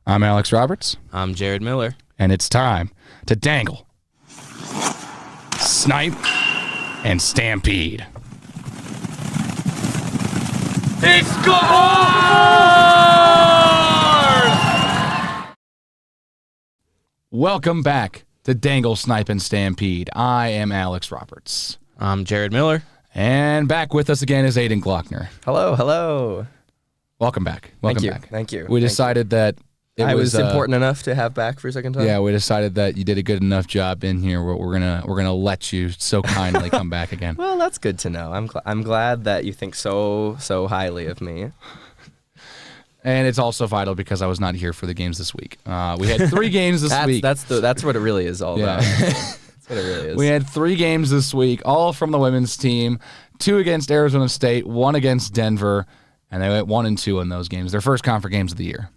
I'm Alex Roberts. I'm Jared Miller. And it's time to dangle, snipe, and stampede. It's gone! Welcome back to Dangle, Snipe, and Stampede. I am Alex Roberts. I'm Jared Miller. And back with us again is Aidan Glockner. Hello. Welcome back. Welcome back. Thank you. We decided that I was important enough to have back for a second time. Yeah, we decided that you did a good enough job in here. We're gonna let you so kindly come back again. Well, that's good to know. I'm glad that you think so highly of me. And it's also vital because I was not here for the games this week. We had 3 games this week. That's what it really is all about. That's what it really is. We had 3 games this week, all from the women's team. 2 against Arizona State, 1 against Denver, and they went 1-2 in those games. Their first conference games of the year.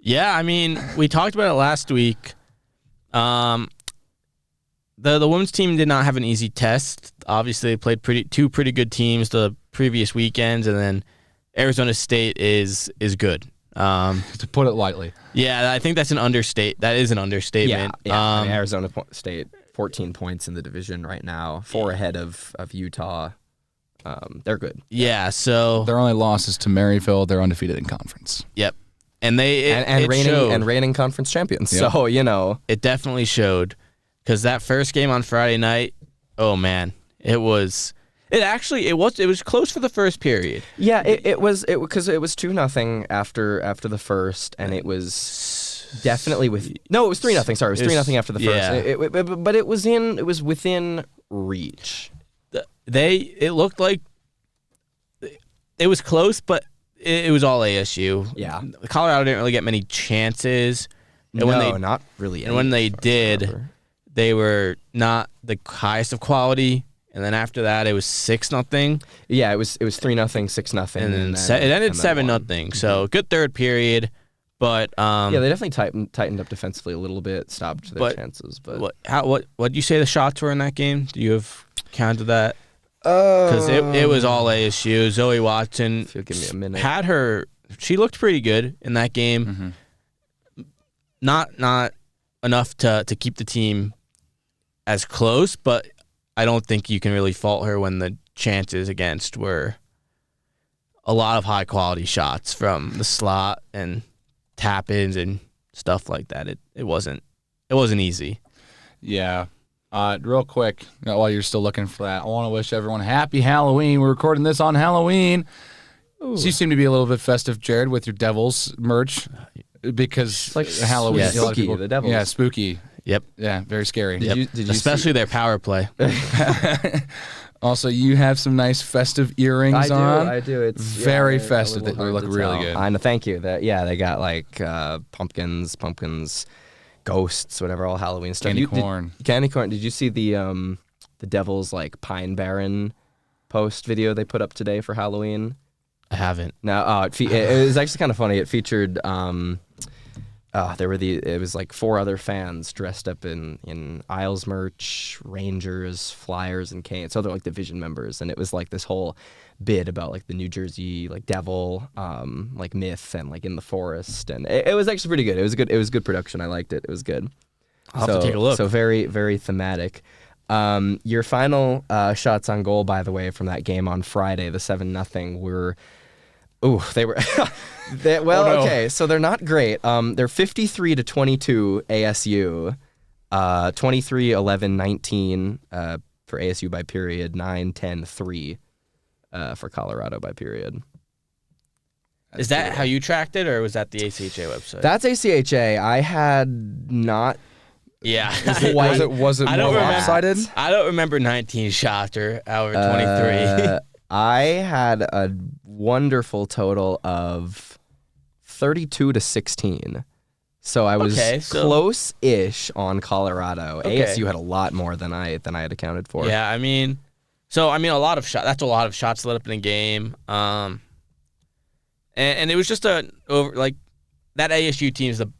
Yeah, I mean, we talked about it last week. The women's team did not have an easy test. Obviously, they played two pretty good teams the previous weekends, and then Arizona State is good. To put it lightly. Yeah, I think that's an understatement. That is an understatement. Yeah. I mean, Arizona State, 14 points in the division right now, 4 ahead of Utah. They're good. Yeah, so their only loss is to Maryville. They're undefeated in conference. Yep. And it reigning conference champions. Yep. So, it definitely showed, because that first game on Friday night, oh man, it was close for the first period. Yeah, it was because it was 2-0 after the first, and it was definitely it was 3-0. Sorry, it was 3-0 after the first. Yeah. But it was within reach. It looked like it was close, but it was all ASU. Yeah. Colorado didn't really get many chances. And not really. And when they did, they were not the highest of quality. And then after that, it was 6-0. Yeah, it was 3-0, 6-0, and then it ended 7-0. So good third period, but yeah, they definitely tightened up defensively a little bit, stopped their chances. But what did you say the shots were in that game? Do you have counted that? Because it was all ASU. Zoe Watson, if you'll give me a minute, she looked pretty good in that game. Mm-hmm. Not enough to keep the team as close, but I don't think you can really fault her when the chances against were a lot of high quality shots from the slot and tap-ins and stuff like that. It wasn't easy. Yeah. Real quick, while you're still looking for that, I want to wish everyone a happy Halloween. We're recording this on Halloween. Ooh. So you seem to be a little bit festive, Jared, with your Devils merch, because it's like Halloween. Yeah, spooky, the Devils. Yeah, spooky. Yep. Yeah, very scary. Yep. Did you especially their power play. Also, you have some nice festive earrings on. I do. It's very festive. They look really good. I know. Thank you. They got like pumpkins, ghosts, whatever, all Halloween stuff. Candy corn. Did you see the Devils like Pine Barren post video they put up today for Halloween? I haven't. No. It was actually kind of funny. It featured it was like 4 other fans dressed up in Isles merch, Rangers, Flyers, and Canes. So they're like division members, and it was like this whole bit about like the New Jersey like devil like myth and like in the forest, and it was actually pretty good. It was good production. I liked it. It was good. I'll have to take a look. So very, very thematic. Your final shots on goal, by the way, from that game on Friday, the 7-0, were they were okay, so they're not great. They're 53-22 ASU, 23-11-19 for ASU by period, 9-10-3 for Colorado by period. Is that how you tracked it, or was that the ACHA website? That's ACHA. I had not. Yeah. Was it more lopsided? I don't remember 19 shots or hour 23. I had a wonderful total of 32-16. So I was close-ish on Colorado. Okay. ASU had a lot more than I had accounted for. Yeah, I mean, a lot of shots. That's a lot of shots lit up in a game. And it was just that ASU team is the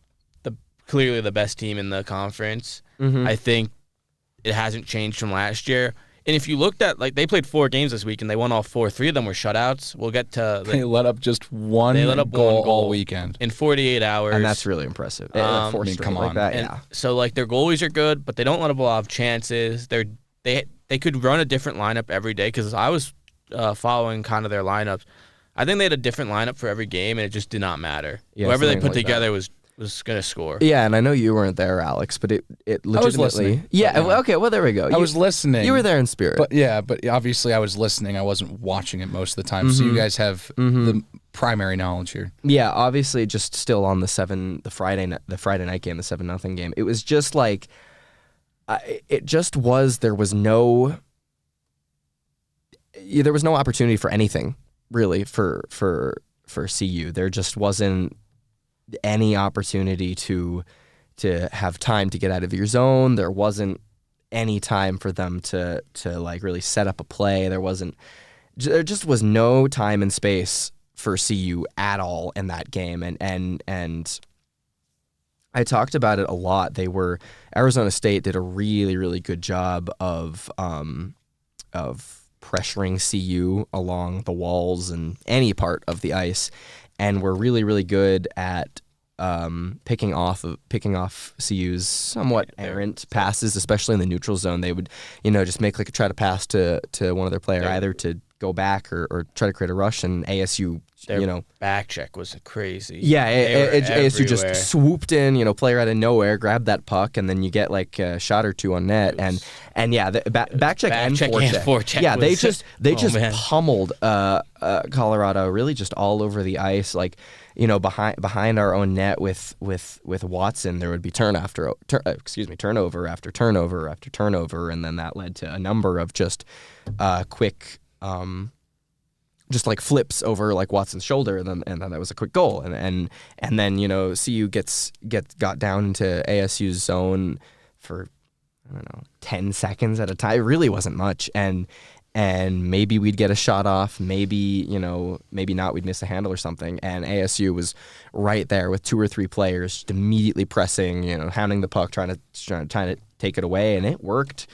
clearly the best team in the conference. Mm-hmm. I think it hasn't changed from last year. And if you looked at, like, they played 4 games this week and they won all 4. 3 of them were shutouts. We'll get to They let up just one goal all weekend. in 48 hours. And that's really impressive. Come on. That, And yeah. so, like, their goalies are good, but they don't let up a lot of chances. They could run a different lineup every day, because I was following kind of their lineups. I think they had a different lineup for every game, and it just did not matter. Yeah, Whoever they something put like together was going to score. Yeah, and I know you weren't there, Alex, but it legitimately. listening. Yeah, okay, well, there we go. I was listening. You were there in spirit. But obviously I was listening. I wasn't watching it most of the time. So you guys have the primary knowledge here. Yeah, obviously, just still on the Friday night game, the 7-0 game. It was just like, there was no opportunity for anything really for CU. There just wasn't any opportunity to have time to get out of your zone. There wasn't any time for them to like really set up a play. There just was no time and space for CU at all in that game. And I talked about it a lot. Arizona State did a really, really good job of pressuring CU along the walls and any part of the ice, and were really, really good at picking off CU's somewhat errant passes, especially in the neutral zone. They would, just try to pass to one of their players, either to go back or try to create a rush, and ASU, back check was crazy. Yeah, ASU just swooped in, player out of nowhere, grabbed that puck, and then you get like a shot or two on net, and the back check and forecheck. Yeah, they just pummeled Colorado really just all over the ice, like behind our own net with Watson. There would be turnover after turnover after turnover, and then that led to a number of just quick. Just like flips over like Watson's shoulder, and then that was a quick goal, and then CU got down into ASU's zone for 10 seconds at a time. It really wasn't much, and maybe we'd get a shot off, maybe not, we'd miss a handle or something, and ASU was right there with 2 or 3 players just immediately pressing, hounding the puck, trying to take it away, and it worked.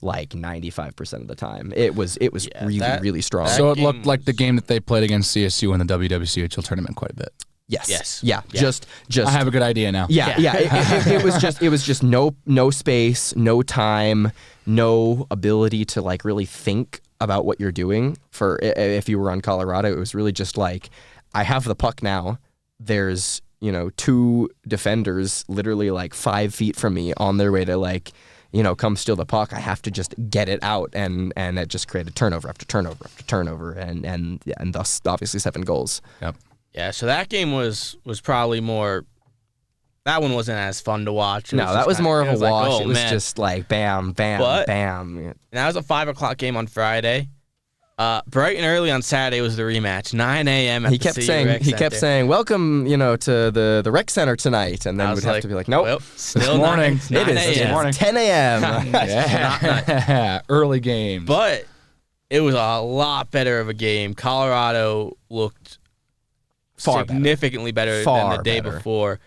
Like 95% of the time, it was really strong. So it looked like the game that they played against CSU in the WWCHL tournament quite a bit. Yes. Yeah. Just. I have a good idea now. Yeah. It was just no space, no time, no ability to like really think about what you're doing. For if you were on Colorado, it was really just like, I have the puck now. There's 2 defenders literally like 5 feet from me on their way to like. Come steal the puck. I have to just get it out, and it just created turnover after turnover after turnover, and thus obviously 7 goals. Yep. Yeah. So that game was probably more. That one wasn't as fun to watch. That was more of a wash. It was just like bam, bam, bam. And that was a 5:00 game on Friday. Bright and early on Saturday was the rematch, 9 a.m. at the CU Rec Center. He kept saying, "Welcome, to the rec center tonight," and then we'd have to be like, "Nope, well, still morning. It is morning. 10 a.m." Yeah, early game. But it was a lot better of a game. Colorado looked significantly better than the day before.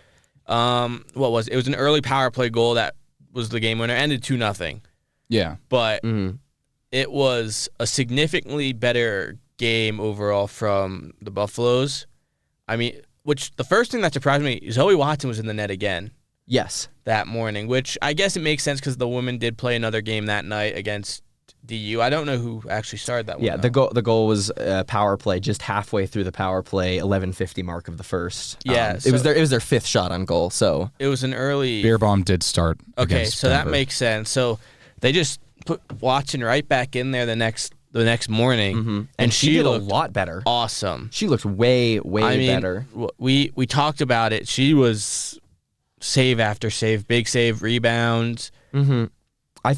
What was it? It was an early power play goal that was the game winner. Ended 2-0. Yeah, but. It was a significantly better game overall from the Buffaloes. I mean, which the first thing that surprised me, Zoe Watson was in the net again. Yes. That morning, which I guess it makes sense because the women did play another game that night against DU. I don't know who actually started that one. Yeah, the goal was power play, just halfway through the power play, 11:50 mark of the first. Yeah, it was their 5th shot on goal. So it was an early. Beerbaum did start. Okay, so Denver. that makes sense. So they just put Watson right back in there the next morning, and she did looked a lot better. Awesome. She looked way better. We talked about it. She was save after save, big save, rebounds. I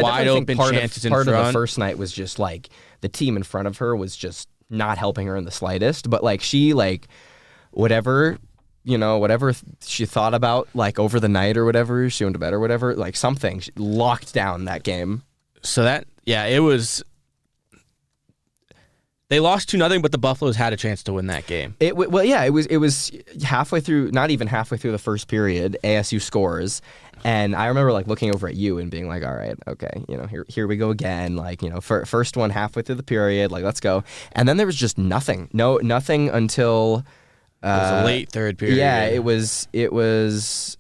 wide open think part chances of in front. The first night was just like the team in front of her was just not helping her in the slightest. But like she whatever she thought about like over the night or whatever, she went to bed or whatever, like something, she locked down that game. So it was They lost 2-0, but the Buffaloes had a chance to win that game. It was halfway through, not even halfway through the first period, ASU scores. And I remember like looking over at you and being like, all right, okay, here we go again. Like, first one halfway through the period, like, let's go. And then there was just nothing. Nothing until It was a late third period. Yeah, it was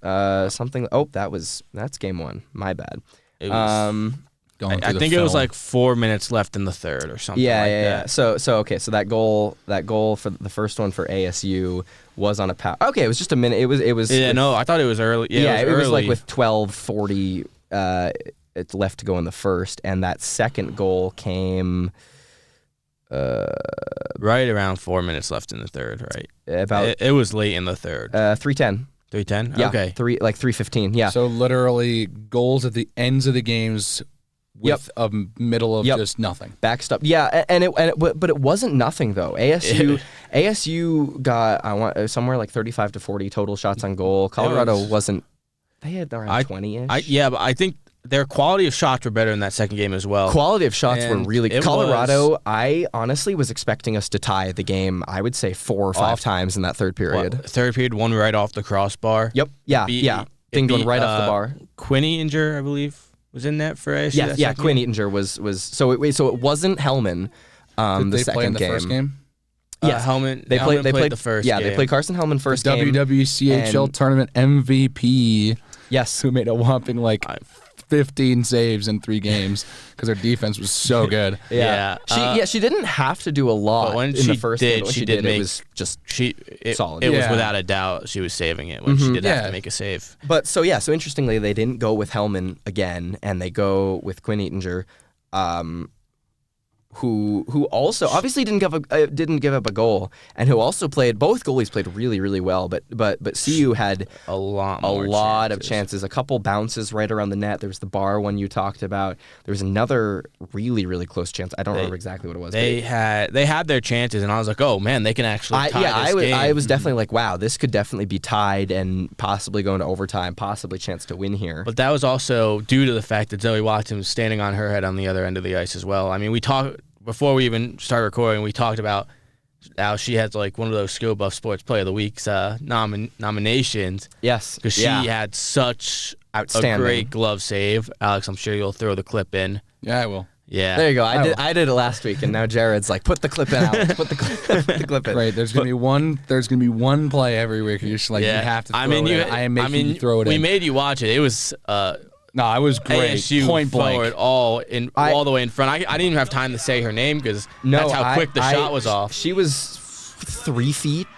something. Oh, that's game one. My bad. It was, I think it was like 4 minutes left in the third or something. Yeah. So okay. So that goal for the first one for ASU was on a power. Okay, it was just a minute. It was. Yeah, no, I thought it was early. Yeah, it was like with 12:40 it's left to go in the first, and that second goal came right around 4 minutes left in the third. Right. It was late in the third. 3:10. 3:10. Yeah, okay. 3:15. Yeah. So literally goals at the ends of the games. With a middle of just nothing. Backstop. Yeah, but it wasn't nothing though. ASU got somewhere like 35 to 40 total shots on goal. Colorado wasn't. They had around 20-ish. Yeah, but I think their quality of shots were better in that second game as well. Quality of shots were really good. Colorado, I honestly was expecting us to tie the game, I would say 4 or 5 times in that third period. Third period, one right off the crossbar. Yep. Yeah. Dinged one right off the bar. Quinny Inger, I believe, was in net for ASU. Yeah. Quinn Eatinger was so it wasn't Hellman. Did the they second play in the game. first game? Yeah, Hellman. They played the first. Yeah, game. they played Carson Hellman first the game. WWCHL tournament MVP. Yes, who made a whopping 15 saves in 3 games because her defense was so good. Yeah. She didn't have to do a lot in the first game. When she did, it was just solid. It was without a doubt she was saving it when she did have to make a save. But so interestingly, they didn't go with Hellman again, and they go with Quinn Eatinger, who also obviously didn't give up a goal, and who also both goalies played really, really well, but CU had a lot of chances, a couple bounces right around the net. There was the bar one you talked about. There was another really, really close chance. I don't remember exactly what it was. They had their chances, and I was like, oh man, they can actually tie this game. I was definitely like, wow, this could definitely be tied and possibly go into overtime, possibly chance to win here. But that was also due to the fact that Zoe Watson was standing on her head on the other end of the ice as well. I mean, before we even started recording, we talked about how she has one of those Skill Buff Sports Player of the Week's nominations. Yes. Because she had such a great glove save. Alex, I'm sure you'll throw the clip in. Yeah, I will. Yeah. There you go. I did it last week, and now Jared's like, put the clip in, Alex. Put the clip in. Right. There's gonna be one play every week. You're just you have to throw it in. I am making you throw it in. We made you watch it. It was No, it was great. ASU point blank, all the way in front. I didn't even have time to say her name because that's how quick the shot was off. She was 3 feet,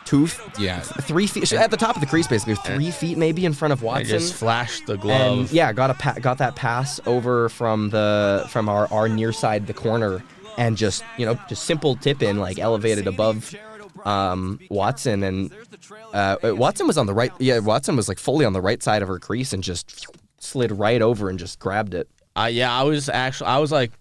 3 feet at the top of the crease, basically 3 feet maybe in front of Watson. I just flashed the glove. And got that pass over from our near side, the corner, and just simple tip in, elevated above Watson, and Watson was on the right. Yeah, Watson was fully on the right side of her crease and just slid right over and just grabbed it. I was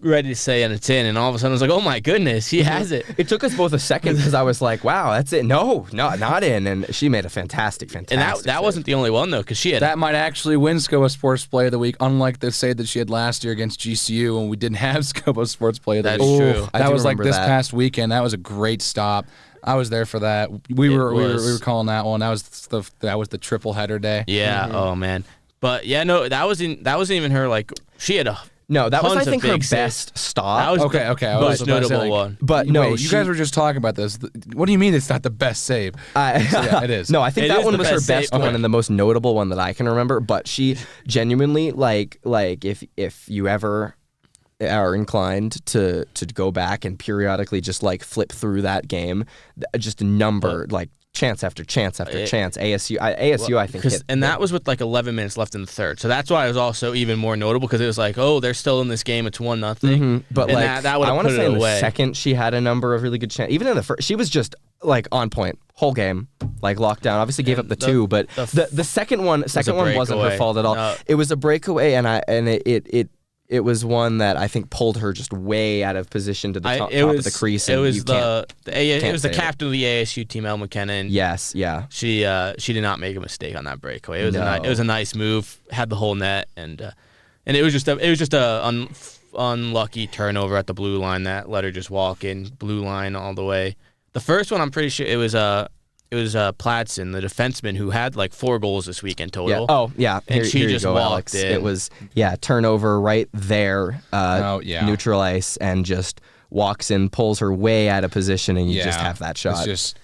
ready to say, and it's in, and all of a sudden I was like, oh my goodness, he has it. It took us both a second because I was like, wow, that's it. No, not in. And she made a fantastic. And that wasn't the only one though, because she had that might actually win SCOBA Sports Player of the Week, unlike the save that she had last year against GCU when we didn't have SCOBA Sports Player of the Week. That's true. That was this past weekend. That was a great stop. I was there for that. We were calling that one. That was the triple header day. Yeah. Mm-hmm. Oh man. But yeah, no, that wasn't even her. She had that was I think her best stop. That was okay. Most notable one. But no, you guys were just talking about this. What do you mean it's not the best save? It is. No, I think that one was her best one and the most notable one that I can remember. But she genuinely if you ever are inclined to go back and periodically just flip through that game, just a number chance after chance after chance. ASU, I think, that was with 11 minutes left in the third. So that's why it was also even more notable because it was they're still in this game. It's 1-0. Mm-hmm. But that would I want to say in away. The second she had a number of really good chances. Even in the first, she was just on point whole game, locked down. Obviously gave up the 2, but the second one wasn't her fault at all. No. It was a breakaway, and it was one that I think pulled her just way out of position to the top of the crease. It was the captain of the ASU team, Elle McKenna. And yes, yeah. She did not make a mistake on that breakaway. It was a nice move. Had the whole net, and it was just a unlucky turnover at the blue line that let her just walk in, blue line all the way. The first one, I'm pretty sure it was Platson, the defenseman, who had like 4 goals this week in total. Yeah. Oh, yeah. And she here just you go, walked Alex. in. It was, turnover right there, neutral ice, and just walks in, pulls her way out of position, and you just have that shot. It's just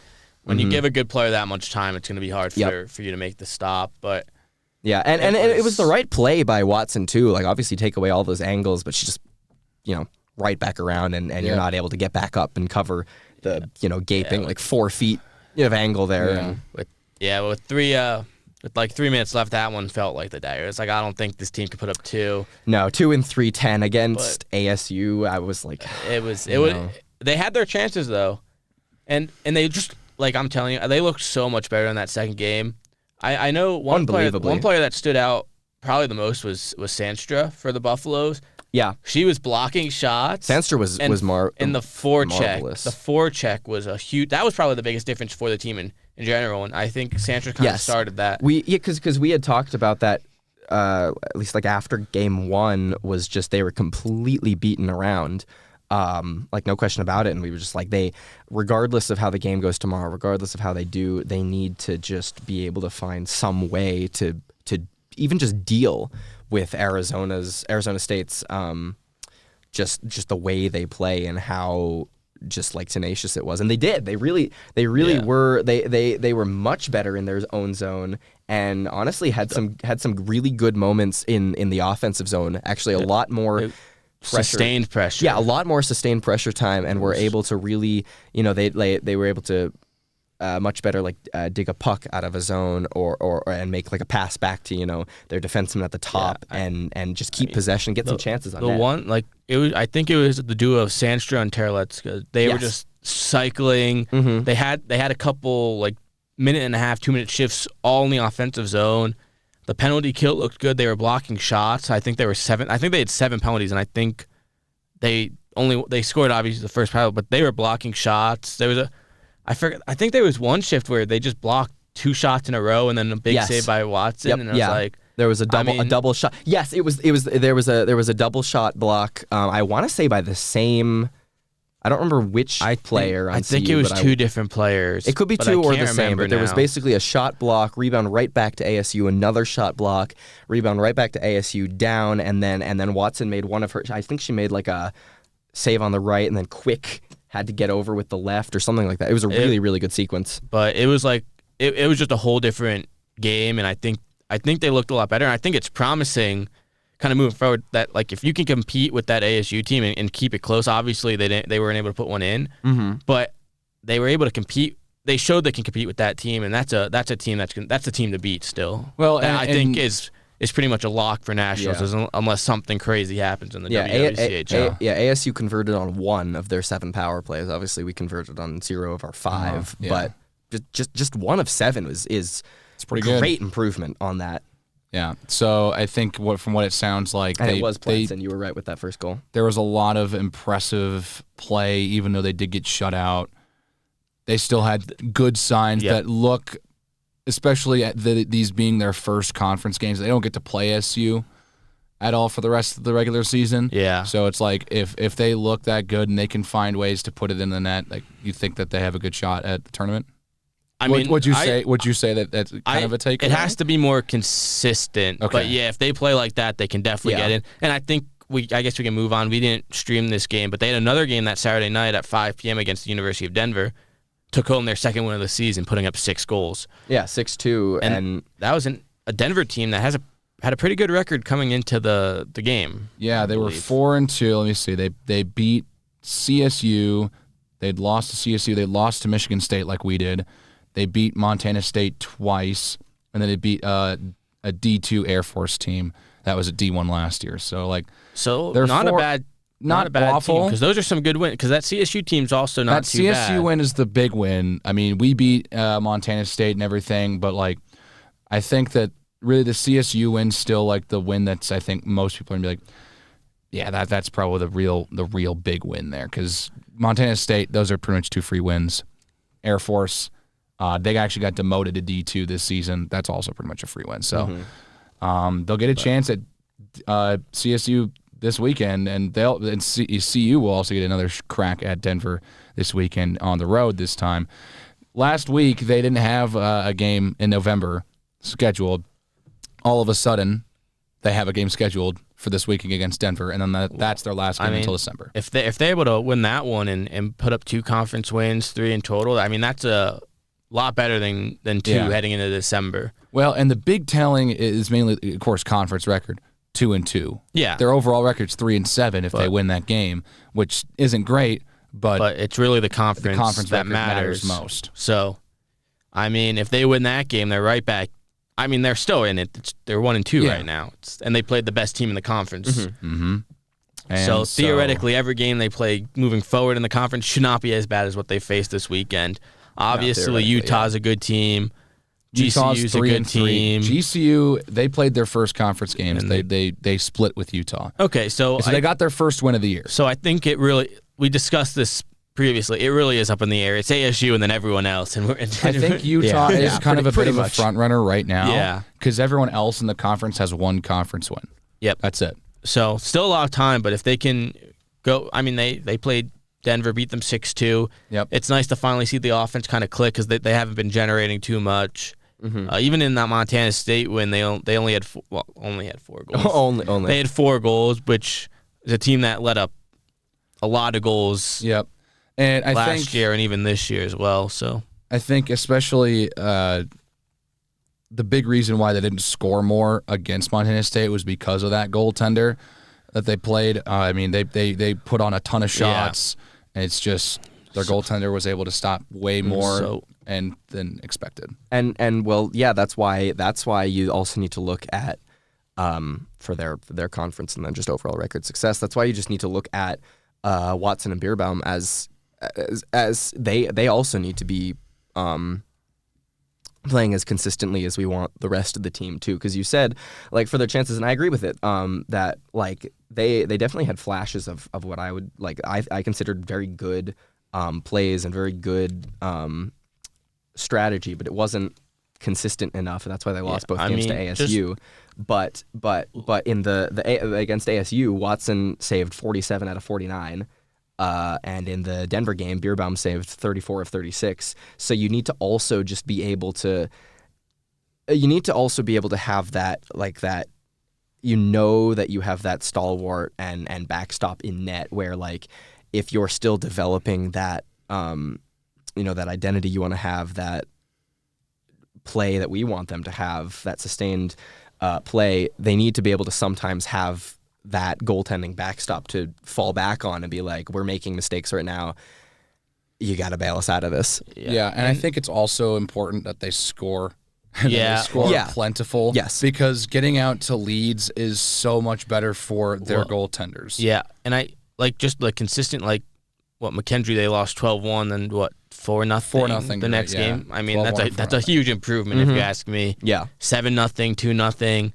when you give a good player that much time, it's going to be hard for you to make the stop. But yeah, and it was the right play by Watson too. Like, obviously take away all those angles, but she just, right back around, and you're not able to get back up and cover the gaping like 4 feet of angle there. Yeah. And with 3 minutes left, that one felt like the dagger. It's like, I don't think this team could put up 2. No, 2 and 3-10 against ASU. I was like, they had their chances though, and they just, like, I'm telling you, they looked so much better in that second game. I know one player that stood out probably the most was Sandstra for the Buffaloes. Yeah, she was blocking shots. Sandstra was and the forecheck. Marvelous. The forecheck was a huge. That was probably the biggest difference for the team in general, and I think Sandstra kind of started that. Because we had talked about that. At least like after game 1 was just they were completely beaten around. Like, no question about it, and we were just like, regardless of how the game goes tomorrow, regardless of how they do, they need to just be able to find some way to even just deal with Arizona State's just the way they play and how just like tenacious it was. And they did. They really were. They were much better in their own zone, and honestly had some really good moments in the offensive zone. Actually, a lot more sustained pressure. Yeah, a lot more sustained pressure time, and were able to really, they were able to much better like dig a puck out of a zone or and make like a pass back to their defenseman at the top and just keep possession, get some chances on the net. One like it was. I think it was the duo of Sandstra and Terletska. They were just cycling. Mm-hmm. They had a couple like 1.5, 2-minute shifts all in the offensive zone. The penalty kill looked good. They were blocking shots. I think they had 7 penalties, and I think they scored obviously the first penalty, but they were blocking shots. There was I think there was one shift where they just blocked 2 shots in a row, and then a big save by Watson. Yep. And I was like, there was a double shot. Yes, there was a double shot block. I want to say by the same. I don't remember which player. I think it was 2 different players. It could be 2 or the same, but there was now. basically a shot block, rebound right back to ASU, another shot block, rebound right back to ASU, down, and then Watson made one of her. I think she made like a save on the right, and then quick had to get over with the left or something like that. It was a really, really good sequence. But it was like it was just a whole different game, and I think they looked a lot better. And I think it's promising, kind of moving forward, that like if you can compete with that ASU team and keep it close. Obviously, they weren't able to put one in, but they were able to compete. They showed they can compete with that team, and that's a team that's the team to beat still. Well, I think is pretty much a lock for Nationals, unless something crazy happens in the WWCHL. ASU converted on 1 of their 7 power plays. Obviously, we converted on 0 of our 5, but just 1 of 7 is it's pretty good. Great improvement on that. Yeah. So I think from what it sounds like, and it was Platson. You were right with that first goal. There was a lot of impressive play, even though they did get shut out. They still had good signs that look. Especially at these being their first conference games, they don't get to play SU at all for the rest of the regular season. Yeah. So it's like if they look that good and they can find ways to put it in the net, like, you think that they have a good shot at the tournament? Would you say that that's kind of a take? It has to be more consistent. Okay. But yeah, if they play like that, they can definitely get in. And I think I guess we can move on. We didn't stream this game, but they had another game that Saturday night at 5 p.m. against the University of Denver. Took home their second win of the season, putting up 6 goals. Yeah, 6-2. And that was a Denver team that had a pretty good record coming into the game. Yeah, they were 4-2. Let me see. They beat CSU. They'd lost to CSU. They lost to Michigan State like we did. They beat Montana State twice, and then they beat a D2 Air Force team that was at D1 last year. So they're not a bad awful, because those are some good wins. Because that CSU team's also not too bad. That CSU win is the big win. I mean, we beat Montana State and everything, but like, I think that really the CSU win's still like the win that's, I think most people are gonna be like, yeah, that's probably the real big win there. Because Montana State, those are pretty much 2 free wins. Air Force, they actually got demoted to D2 this season. That's also pretty much a free win. So they'll get a chance at CSU. this weekend, and CU will also get another crack at Denver this weekend on the road this time. Last week, they didn't have a game in November scheduled. All of a sudden, they have a game scheduled for this weekend against Denver, and then that's their last game until December. If they're able to win that one and put up 2 conference wins, 3 in total, I mean, that's a lot better than 2 heading into December. Well, and the big telling is mainly, of course, conference record, 2-2. Yeah. Their overall record's 3-7 if they win that game, which isn't great, but it's really the conference that matters most. So, I mean, if they win that game, they're right back. I mean, they're still in it. They're 1-2 right now, and they played the best team in the conference. And so theoretically, every game they play moving forward in the conference should not be as bad as what they faced this weekend. Obviously, Utah's a good team. GCU's a good team. GCU, they played their first conference games. They split with Utah. Okay, so they got their first win of the year. So I think we discussed this previously. It really is up in the air. It's ASU and then everyone else. And I think Utah is kind of a bit of a front runner right now. Yeah, because everyone else in the conference has one conference win. Yep, that's it. So still a lot of time, but if they can go, I mean, they played Denver, beat them 6-2. Yep, it's nice to finally see the offense kind of click because they haven't been generating too much. Even in that Montana State win, they only had 4 goals. only they had 4 goals, which is a team that let up a lot of goals. Yep, and I last think year and even this year as well. So I think especially the big reason why they didn't score more against Montana State was because of that goaltender that they played. I mean, they put on a ton of shots, and it's just their goaltender was able to stop way more than expected. And well, yeah, that's why you also need to look at for their conference and then just overall record success. That's why you just need to look at Watson and Bierbaum as they also need to be playing as consistently as we want the rest of the team too. Because you said like for their chances, and I agree with it. That like they definitely had flashes of what I would like. I considered very good plays and very good strategy, but it wasn't consistent enough, and that's why they lost both games to ASU. But in the against ASU, Watson saved 47 out of 49. And in the Denver game, Bierbaum saved 34 of 36. So you need to also just be able to. You need to also be able to have that, like that. You know that you have that stalwart and backstop in net, where like if you're still developing that, that identity you want to have, that play that we want them to have, that sustained play, they need to be able to sometimes have that goaltending backstop to fall back on and be like, we're making mistakes right now. You got to bail us out of this. Yeah, and I think it's also important that they score. They score plentiful. Yes. Because getting out to leads is so much better for their goaltenders. Yeah, and I like just like consistent, like what McKendree, they lost 12-1 and what 4-0 4-0 the next game. I mean that's a huge improvement if you ask me. Yeah. 7-0, 2-0.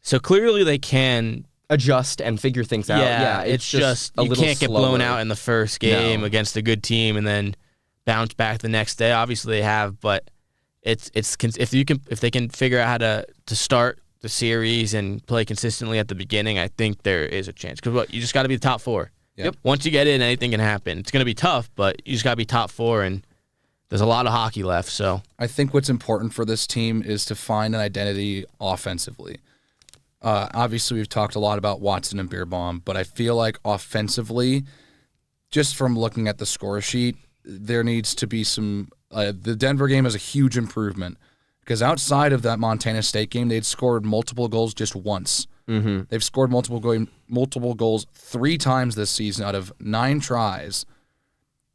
So clearly they can adjust and figure things out. Yeah, it's just a you little can't get slower. blown out in the first game against a good team and then bounce back the next day. Obviously they have, but it's if they can figure out how to start the series and play consistently at the beginning, I think there is a chance. Because you just got to be the top 4. Yep. Once you get in, anything can happen. It's going to be tough, but you just got to be top 4, and there's a lot of hockey left. So I think what's important for this team is to find an identity offensively. Obviously, we've talked a lot about Watson and Bierbaum, but I feel like offensively, just from looking at the score sheet, there needs to be some. The Denver game is a huge improvement because outside of that Montana State game, they'd scored multiple goals just once. Mm-hmm. They've scored multiple goals 3 times this season out of 9 tries,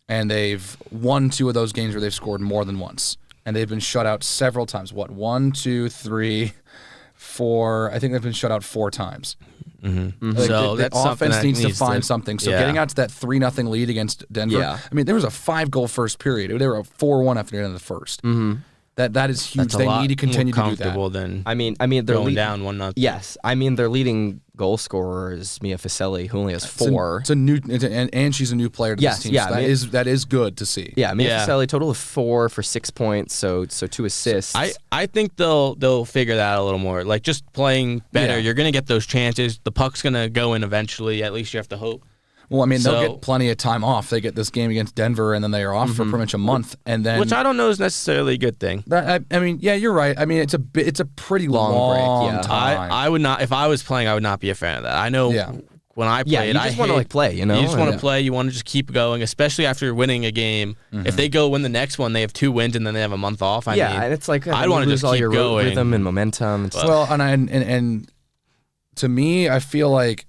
and they've won 2 of those games where they've scored more than once, and they've been shut out several times. 1, 2, 3, 4. I think they've been shut out 4 times. Mm-hmm. Like So the that's something offense that needs to needs find to- something. So yeah. getting out to that 3-0 lead against Denver. Yeah. I mean, there was a 5-goal first period. They were a 4-1 after the end of the first. Mm-hmm. That is huge. That's a They lot need to continue more to do that. comfortable than I mean, they're going down 1-0. Yes, I mean their leading goal scorer is Mia Faselli, who only has 4. It's a new, and she's a new player to Yes, this team. yeah, So that is good to see. Yeah, Mia Yeah. Faselli, total of 4 for 6 points, so 2 assists. I think they'll figure that out a little more. Like, just playing better, Yeah. you're going to get those chances. The puck's going to go in eventually. At least you have to hope. Well, I mean, they'll So- get plenty of time off. They get this game against Denver, and then they are off for pretty much a month, and then Which I don't know is necessarily a good thing. I mean, yeah, you're right. I mean, it's a pretty long break, yeah. time. I would not, if I was playing, I would not be a fan of that. I know Yeah. when I yeah, played, you just want to play, you know. You just want to And- play. You want to just keep going, especially after winning a game. If they go win the next one, they have 2 wins and then they have a month off. I mean, and it's like I'd you want to lose just all keep your going. rhythm and momentum. It's Well, and to me, I feel like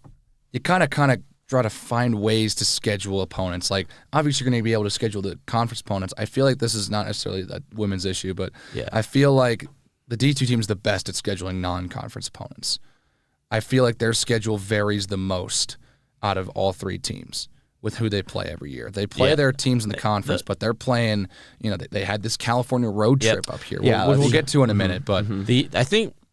you kind of try to find ways to schedule opponents. Like, obviously, you're going to be able to schedule the conference opponents. I feel like this is not necessarily a women's issue, but Yeah. I feel like the D2 team is the best at scheduling non-conference opponents. I feel like their schedule varies the most out of all 3 teams with who they play every year. They play Yeah. their teams in the conference, but they're playing, they had this California road Yep. trip up here. Yeah, We'll that's- get to in a minute, but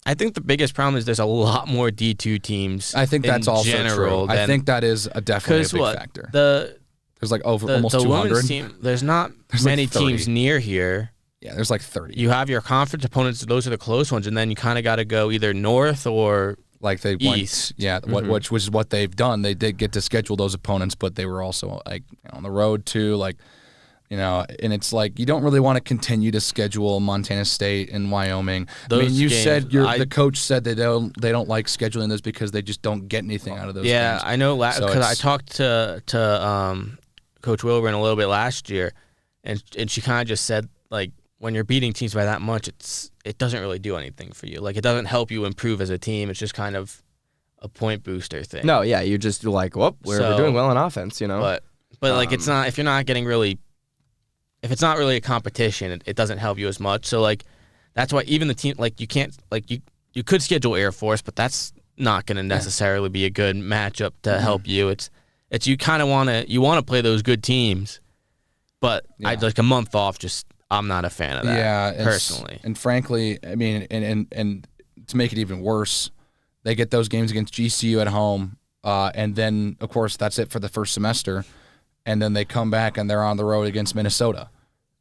I think the biggest problem is there's a lot more D2 teams. I think that's in also general true. I than- think that is definitely a big what factor. the There's like almost the 200. women's team. There's not There's like many 30. teams near here. Yeah, there's like 30. You have your conference opponents; those are the close ones, and then you kind of got to go either north or Like they East. went, yeah, which is what they've done. They did get to schedule those opponents, but they were also like on the road too, like and it's like you don't really want to continue to schedule Montana State and Wyoming. I mean, Those you games, said the coach said they don't like scheduling those because they just don't get anything out of those. Yeah, games. I know. So Because I it's- talked to Coach Wilburn a little bit last year, and she kind of just said, like, when you're beating teams by that much, it doesn't really do anything for you. Like, it doesn't help you improve as a team. It's just kind of a point booster thing. No, yeah, you're just like, whoop, we're So- doing well in offense, you know. But like, it's not, if you're not getting really, if it's not really a competition, it doesn't help you as much. So like, that's why even the team, like, you can't, like, you could schedule Air Force, but that's not going to necessarily be a good matchup to help you. It's you kind of want to play those good teams, but Yeah. like a month off, I'm not a fan of that. Yeah, personally. And frankly, I mean, and to make it even worse, they get those games against GCU at home, and then of course that's it for the first semester, and then they come back and they're on the road against Minnesota.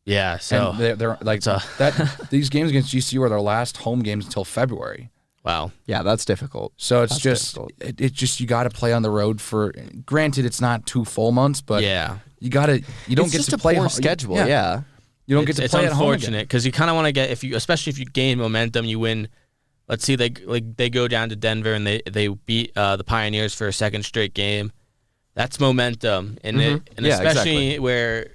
Yeah, so And they're like that. These games against GCU are their last home games until February. wow. Yeah, that's difficult. So it's That's just difficult. it just you got to play on the road for. Granted, it's not 2 full months, but Yeah. you don't It's get just to a play poor ho- schedule. Yeah. You don't get to It's play at home again. unfortunate because you kind of want to get, especially if you gain momentum, you win. Let's see, they go down to Denver and they beat the Pioneers for a second straight game. That's momentum, and Yeah, especially exactly. where,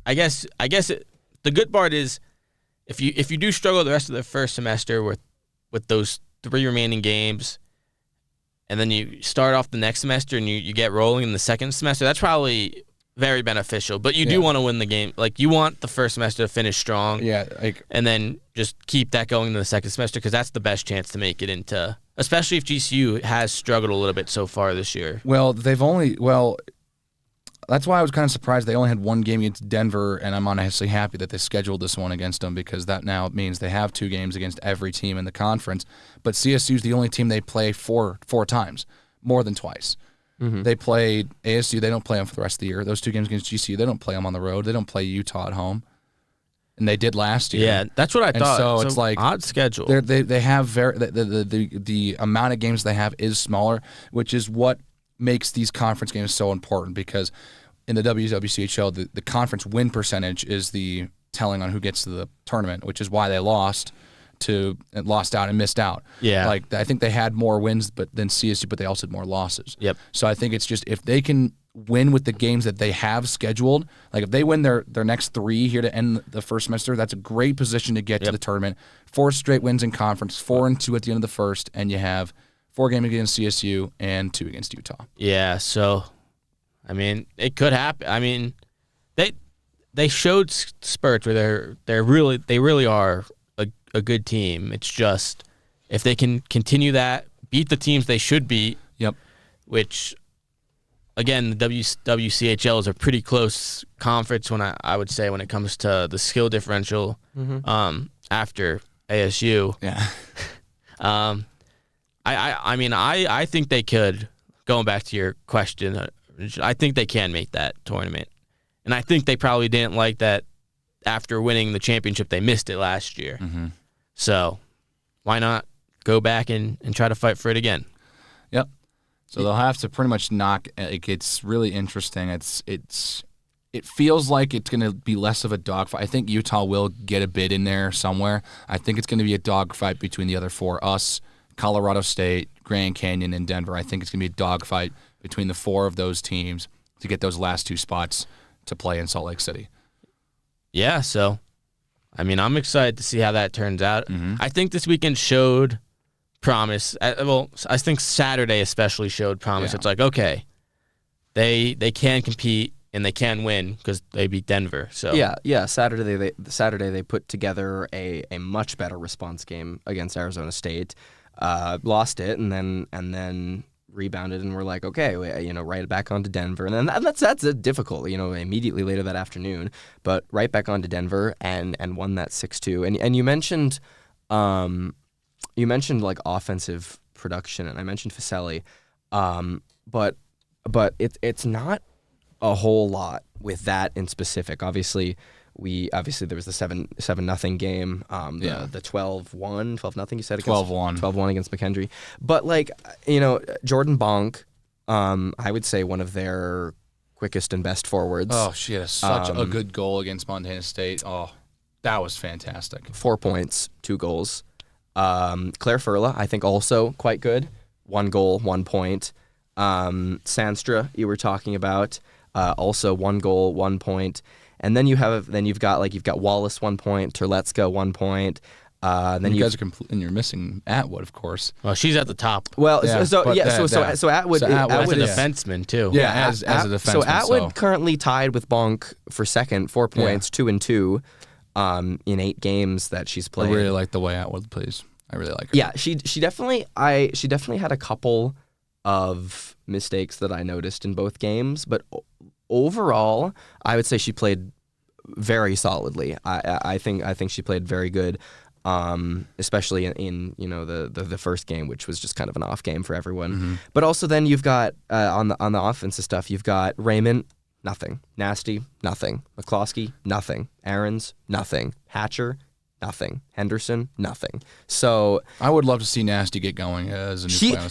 I guess the good part is if you do struggle the rest of the first semester with those 3 remaining games, and then you start off the next semester and you get rolling in the second semester, that's probably very beneficial. But you do want to win the game. Like, you want the first semester to finish strong. Yeah, like And then just keep that going in the second semester because that's the best chance to make it into, especially if GCU has struggled a little bit so far this year. well, that's why I was kind of surprised they only had 1 game against Denver, and I'm honestly happy that they scheduled this one against them because that now means they have 2 games against every team in the conference. But CSU's the only team they play four times, more than twice. They played ASU. They don't play them for the rest of the year. Those 2 games against GCU, they don't play them on the road. They don't play Utah at home, and they did last year. Yeah, that's what I And thought. so it's like odd schedule. They have the amount of games they have is smaller, which is what makes these conference games so important because in the WWCHL, the conference win percentage is the telling on who gets to the tournament, which is why they lost out and missed out. Yeah. Like I think they had more wins than CSU, but they also had more losses. Yep. So I think it's just if they can win with the games that they have scheduled, like if they win their next 3 here to end the first semester, that's a great position to get to the tournament. 4 straight wins in conference, 4-2 at the end of the first, and you have 4 games against CSU and 2 against Utah. Yeah, so I mean, it could happen. I mean, they showed spurts where they really are a good team. It's just if they can continue that, beat the teams they should beat. Yep. Which, again, the WCHL is a pretty close conference. I would say when it comes to the skill differential. I after ASU. Yeah. I mean, I think they could, going back to your question, I think they can make that tournament. And I think they probably didn't like that after winning the championship. They missed it last year. Mm-hmm. So why not go back and try to fight for it again? Yep. So they'll have to pretty much knock. It's really interesting. It feels like it's going to be less of a dogfight. I think Utah will get a bid in there somewhere. I think it's going to be a dogfight between the other four: us, Colorado State, Grand Canyon, and Denver. I think it's going to be a dogfight between the four of those teams to get those last two spots to play in Salt Lake City. Yeah. So, I mean, I'm excited to see how that turns out. Mm-hmm. I think this weekend showed promise. Well, I think Saturday especially showed promise. Yeah. It's like, okay, they can compete and they can win because they beat Denver. So Yeah. Saturday they put together a much better response game against Arizona State, lost it, and then rebounded, and we're like, okay, right back onto Denver, and then that's difficult, immediately later that afternoon, but right back onto Denver and won that 6-2, and you mentioned like offensive production, and I mentioned Faselli, but it's not a whole lot with that in specific. Obviously there was the 7-0 game, the 12-0 you said against 12-1 against McKendree. But Jordan Bonk, I would say one of their quickest and best forwards. Oh, she had such a good goal against Montana State. Oh, that was fantastic. 4 points, 2 goals. Claire Furla, I think also quite good. 1 goal, 1 point. Sandstra, you were talking about, also 1 goal, 1 point. And then you've got Wallace 1 point, Terletska 1 point. Then you guys are and you're missing Atwood, of course. Well, she's at the top. Well, Yeah, so Atwood. That's a Atwood is defenseman too. Yeah, as a defenseman. So Atwood currently tied with Bonk for second, 4 points, 2 and 2, in 8 games that she's I played. really like the way Atwood plays. I really like her. Yeah, she definitely had a couple of mistakes that I noticed in both games, but overall, I would say she played very solidly. I think she played very good, especially in the first game, which was just kind of an off game for everyone. Mm-hmm. But also then you've got on the offensive stuff, you've got Raymond, nothing. Nasty, nothing. McCloskey, nothing. Aarons, nothing. Hatcher, nothing. Henderson, nothing. So I would love to see Nasty get going as a new player.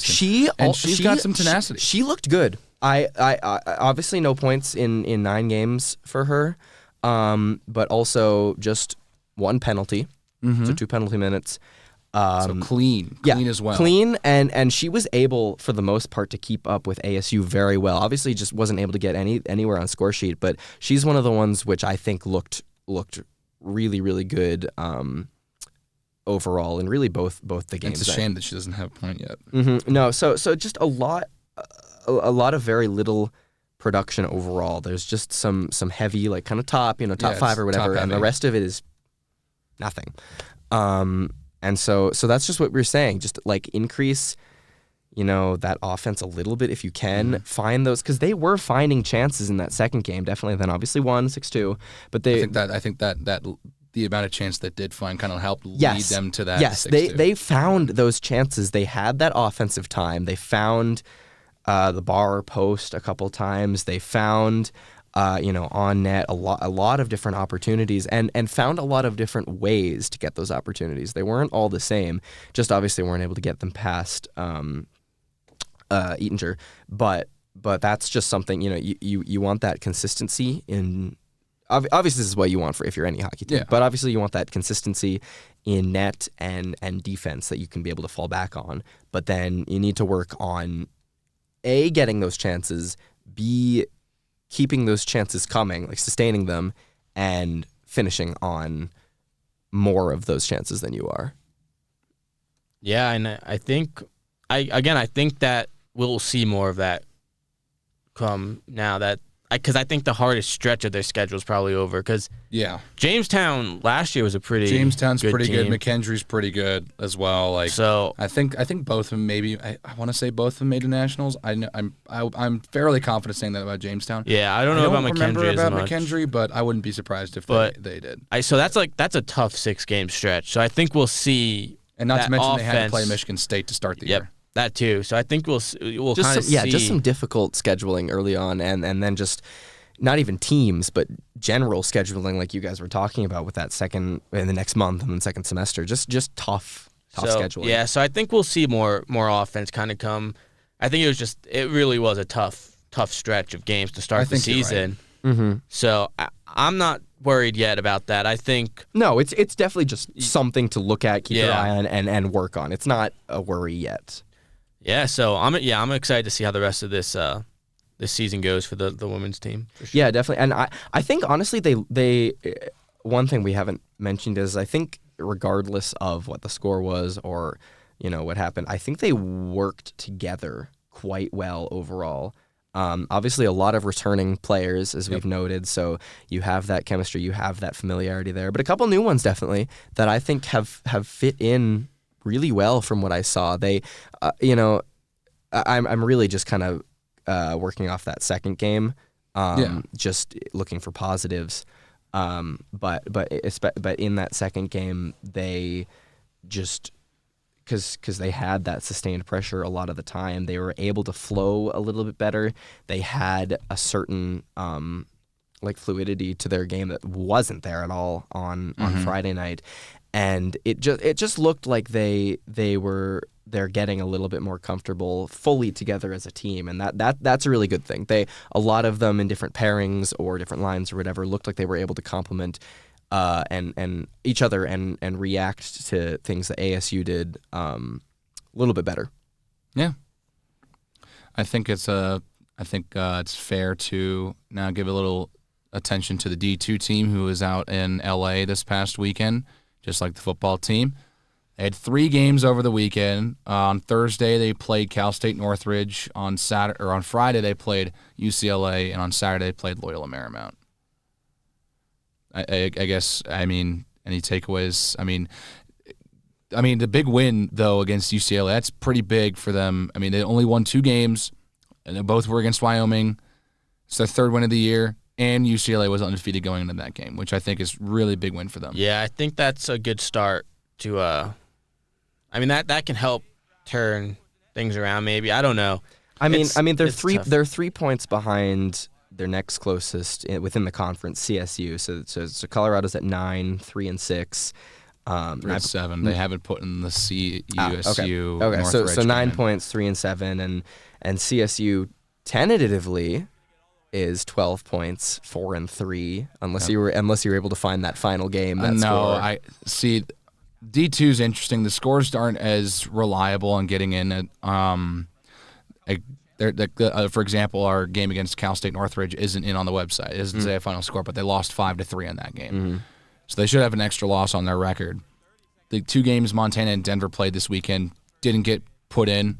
She's got some tenacity. She looked good. I obviously no points in 9 games for her, but also just 1 penalty, so 2 penalty minutes. So clean as well. Clean, and she was able for the most part to keep up with ASU very well. Obviously, just wasn't able to get anywhere on score sheet, but she's one of the ones which I think looked really, really good overall, and really both the games. It's a shame that she doesn't have a point yet. Mm-hmm. No, so just a lot of very little production overall. There's just some heavy, like kind of top 5 or whatever, and the rest of it is nothing. And so that's just what we're saying. Just like increase, that offense a little bit if you can. Find those, because they were finding chances in that second game, definitely. Then obviously won 6-2, but I think that the amount of chance that did find kind of helped lead them to that. Yes, 6-2. they found those chances. They had that offensive time. They found the bar post a couple times. They found, on net a lot of different opportunities, and found a lot of different ways to get those opportunities. They weren't all the same. Just obviously weren't able to get them past Eatinger. But that's just something, you want that consistency in. Obviously, this is what you want for if you're any hockey team. Yeah. But obviously, you want that consistency in net and defense that you can be able to fall back on. But then you need to work on A, getting those chances, B, keeping those chances coming, like sustaining them, and finishing on more of those chances than you are. Yeah, and I think I think that we'll see more of that come now that because I think the hardest stretch of their schedule is probably over. Because Jamestown last year was a pretty Jamestown's good pretty team. good. McKendree's pretty good as well. Like So I think both of them maybe. I want to say both of them made the nationals. I'm fairly confident saying that about Jamestown. yeah, I don't know about remember McKendree about as much. McKendree, but I wouldn't be surprised if they did. So that's a tough 6-game stretch. So I think we'll see. And not to mention they had to play offense- Michigan State to start the Yep, year. that too. So I think we'll kind of see. Just some difficult scheduling early on, and then just not even teams, but general scheduling, like you guys were talking about with that second in the next month and then second semester. Just tough scheduling. Yeah, so I think we'll see more offense kind of come. I think it really was a tough stretch of games to start the season. Right. Mm-hmm. So I'm not worried yet about that. I think No, it's definitely just something to look at, keep your eye on, and work on. It's not a worry yet. yeah. So I'm excited to see how the rest of this season goes for the women's team. For sure. Yeah, definitely. And I think honestly they one thing we haven't mentioned is I think regardless of what the score was or what happened, I think they worked together quite well overall. Obviously a lot of returning players, as we've noted, so you have that chemistry, you have that familiarity there, but a couple new ones definitely that I think have fit in really well from what I saw. They, I'm really just kind of working off that second game, just looking for positives. But in that second game, they just because they had that sustained pressure a lot of the time, they were able to flow a little bit better. They had a certain fluidity to their game that wasn't there at all on Friday night, and it just looked like they're getting a little bit more comfortable fully together as a team, and that's a really good thing. A lot of them in different pairings or different lines or whatever looked like they were able to complement and each other and react to things that ASU did a little bit better. Yeah, I think it's fair to now give a little attention to the D2 team who was out in LA this past weekend, just like the football team. They had 3 games over the weekend. On Thursday, they played Cal State Northridge. On Friday, they played UCLA, and on Saturday, they played Loyola Marymount. I guess, any takeaways? The big win, though, against UCLA, that's pretty big for them. They only won 2 games, and they both were against Wyoming. It's their 3rd win of the year, and UCLA was undefeated going into that game, which I think is really big win for them. Yeah, I think that's a good start to that can help turn things around maybe. I don't know. They're 3 points behind their next closest within the conference, CSU. So Colorado's at 9, 3 and 6. 3 and 7. They haven't put in the CUSU. Okay. Northridge So 9 game. points, 3 and 7, and CSU tentatively is 12 points, 4 and 3, unless you were able to find that final game. I see. D2 is interesting. The scores aren't as reliable on getting in. For example, our game against Cal State Northridge isn't in on the website. It doesn't say a final score, but they lost 5-3 in that game. Mm-hmm. So they should have an extra loss on their record. The 2 games Montana and Denver played this weekend didn't get put in.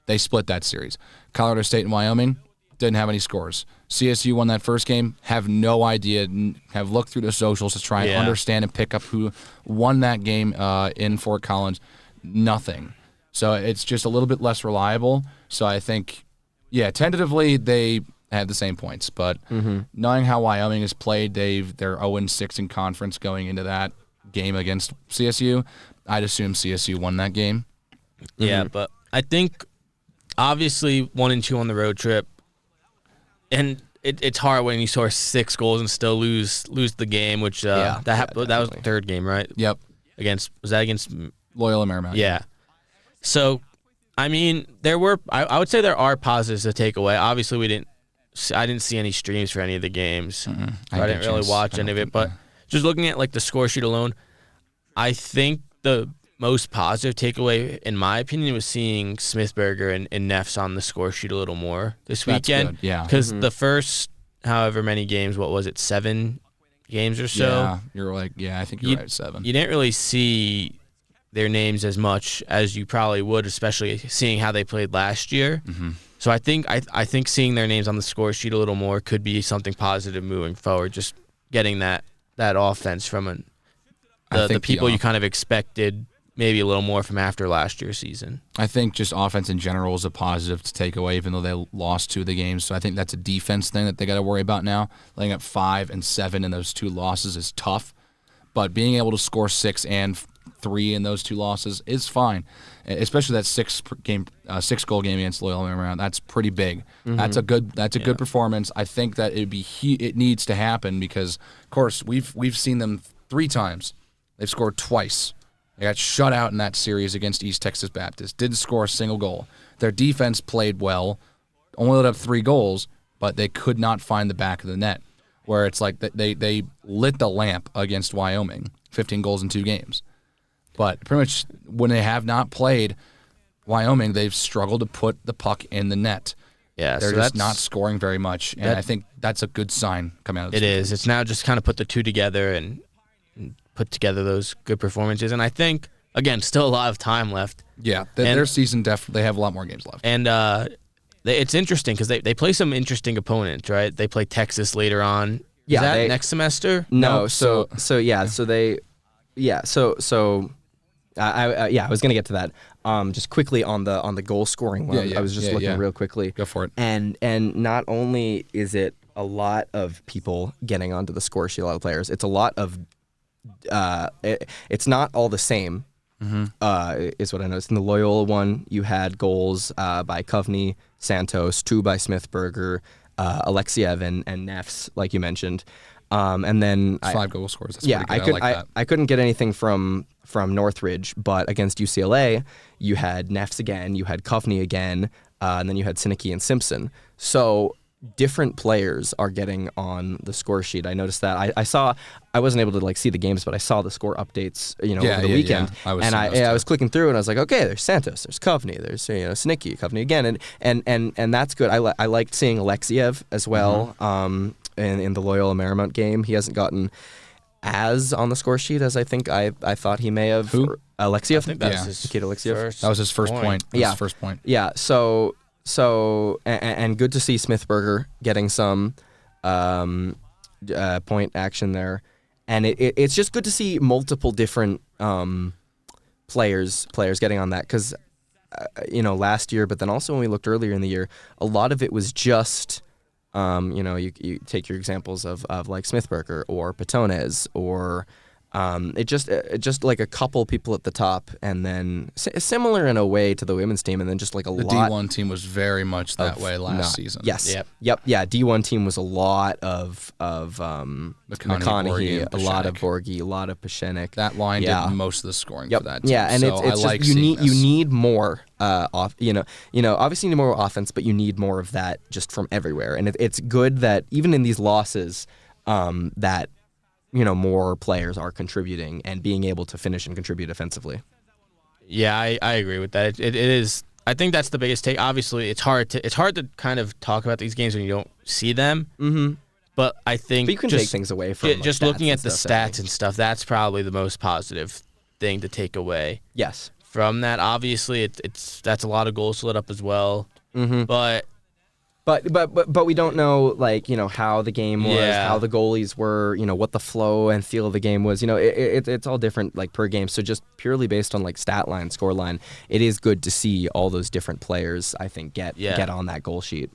They split that series. Colorado State and Wyoming didn't have any scores. CSU won that first game, have no idea, have looked through the socials to try and understand and pick up who won that game in Fort Collins. Nothing. So it's just a little bit less reliable. So I think, tentatively they had the same points. But knowing how Wyoming has played, they're 0-6 in conference going into that game against CSU. I'd assume CSU won that game. Yeah, but I think obviously 1-2 on the road trip. And it's hard when you score 6 goals and still lose the game, which that was the 3rd game, right? Yep. Was that against Loyola Marymount? Yeah. So, I would say there are positives to take away. Obviously, I didn't see any streams for any of the games. So I didn't really watch any of it. But just looking at the score sheet alone, I think the most positive takeaway, in my opinion, was seeing Smithberger and Neffs on the score sheet a little more this weekend. That's good, yeah. Because the first however many games, 7 games or so? Yeah, you're I think you're right, 7. You didn't really see their names as much as you probably would, especially seeing how they played last year. So I think seeing their names on the score sheet a little more could be something positive moving forward. Just getting that offense from the people you kind of expected maybe a little more from after last year's season. I think just offense in general is a positive to take away, even though they lost 2 of the games. So I think that's a defense thing that they got to worry about now. Laying up 5 and 7 in those 2 losses is tough, but being able to score 6 and 3 in those 2 losses is fine, especially that 6-goal game against Loyola Marymount. That's pretty big. Mm-hmm. That's a good performance. I think that it needs to happen because, of course, we've seen them 3 times. They've scored twice. They got shut out in that series against East Texas Baptist. Didn't score a single goal. Their defense played well, only let up 3 goals, but they could not find the back of the net. Where it's like they lit the lamp against Wyoming, 15 goals in 2 games. But pretty much when they have not played Wyoming, they've struggled to put the puck in the net. Yeah, they're just not scoring very much, and I think that's a good sign coming out of this. It is. It's now just kind of put the 2 together and put together those good performances. And I think, again, still a lot of time left. Yeah, their season they have a lot more games left. And it's interesting because they play some interesting opponents, right? They play Texas later on. Yeah, is that next semester? No, so I was gonna get to that. Just quickly on the goal scoring one. I was just looking real quickly. Go for it. And not only is it a lot of people getting onto the score sheet, a lot of players. It's a lot of it's not all the same. Mm-hmm. Is what I noticed. In the Loyola one, you had goals by Kovney, Santos, 2 by Smithberger, Alexiev, and Neffs, like you mentioned. And then 5 goal scores. That's pretty good. I couldn't get anything from Northridge, but against UCLA, you had Neffs again, you had Kovney again, and then you had Sinicki and Simpson. So different players are getting on the score sheet. I noticed that. I wasn't able to see the games, but I saw the score updates, over the weekend. Yeah. I was clicking through and I was like, okay, there's Santos, there's Kovney, there's Sinicki, Kovney again, and that's good. I liked seeing Alexiev as well. Mm-hmm. In the Loyola Marymount game, he hasn't gotten as on the score sheet as I think I thought he may have. Who? Alexiev. I think that's his Nikita Alexiev. That was his first point. His first point. Yeah. So and good to see Smithberger getting some point action there, and it's just good to see multiple different players getting on that because last year, but then also when we looked earlier in the year, a lot of it was just. You take your examples of like Smithberger or Patones or it just like a couple people at the top, and then similar in a way to the women's team, and then just like a lot. The D1 team was very much that way last season. Yes. Yep. Yeah. D1 team was a lot of McConaughey, a lot of Borghi, a lot of Pashenik. That line did most of the scoring for that team. Yeah, and so it's just you need more. Obviously you need more offense, but you need more of that just from everywhere. And it's good that even in these losses, that more players are contributing and being able to finish and contribute offensively. Yeah, I agree with that. It is. I think that's the biggest take. Obviously, it's hard to kind of talk about these games when you don't see them. Mm-hmm. But I think you can take things away from just looking at the stats and stuff. That's probably the most positive thing to take away. Yes. From that, obviously, that's a lot of goals lit up as well. Mm-hmm. But we don't know how the game was, how the goalies were, what the flow and feel of the game was. It's all different per game. So just purely based on stat line, score line, it is good to see all those different players, I think, get on that goal sheet.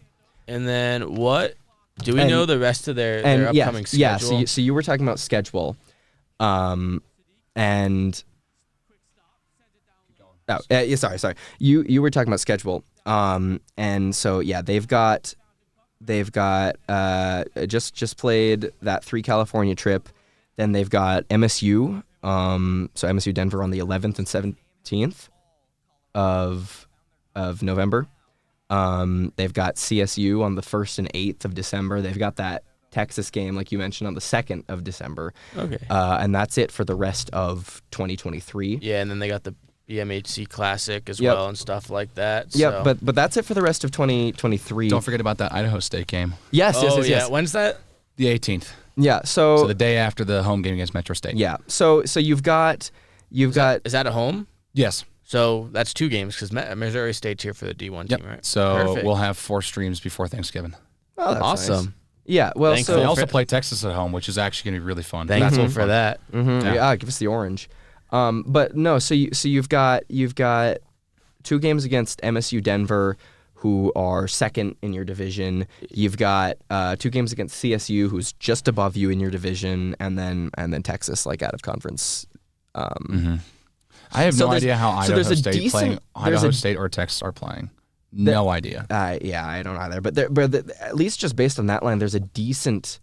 And then what do we know the rest of their upcoming schedule? Yeah. So you were talking about schedule, and. Oh, sorry. You were talking about schedule. And so they've got just played that 3 California trip. Then they've got MSU. So MSU Denver on the 11th and 17th of November. They've got CSU on the 1st and 8th of December. They've got that Texas game, like you mentioned, on the 2nd of December. Okay. And that's it for the rest of 2023. Yeah, and then they got the BMHC Classic as well and stuff like that. Yeah, but that's it for the rest of 2023. Don't forget about that Idaho State game. Yes. When's that? The 18th. Yeah, so the day after the home game against Metro State. Yeah, so you've got. Is that at home? Yes. So that's 2 games because Missouri State's here for the D1 Yep. team, right? So Perfect. we'll have 4 streams before Thanksgiving. Oh, that's Awesome. nice. Yeah, well, Thankful. They so also play Texas at home, which is actually going to be really fun. Thankful That's for that. Yeah. give us the orange. But no, so you've got 2 games against MSU Denver, who are second in your division. You've got 2 games against CSU, who's just above you in your division, and then Texas, like out of conference. I have So no there's- idea how so there's Idaho a State decent- Idaho State or Texas are playing. No idea. Yeah, I don't either. But at least just based on that line, there's a decent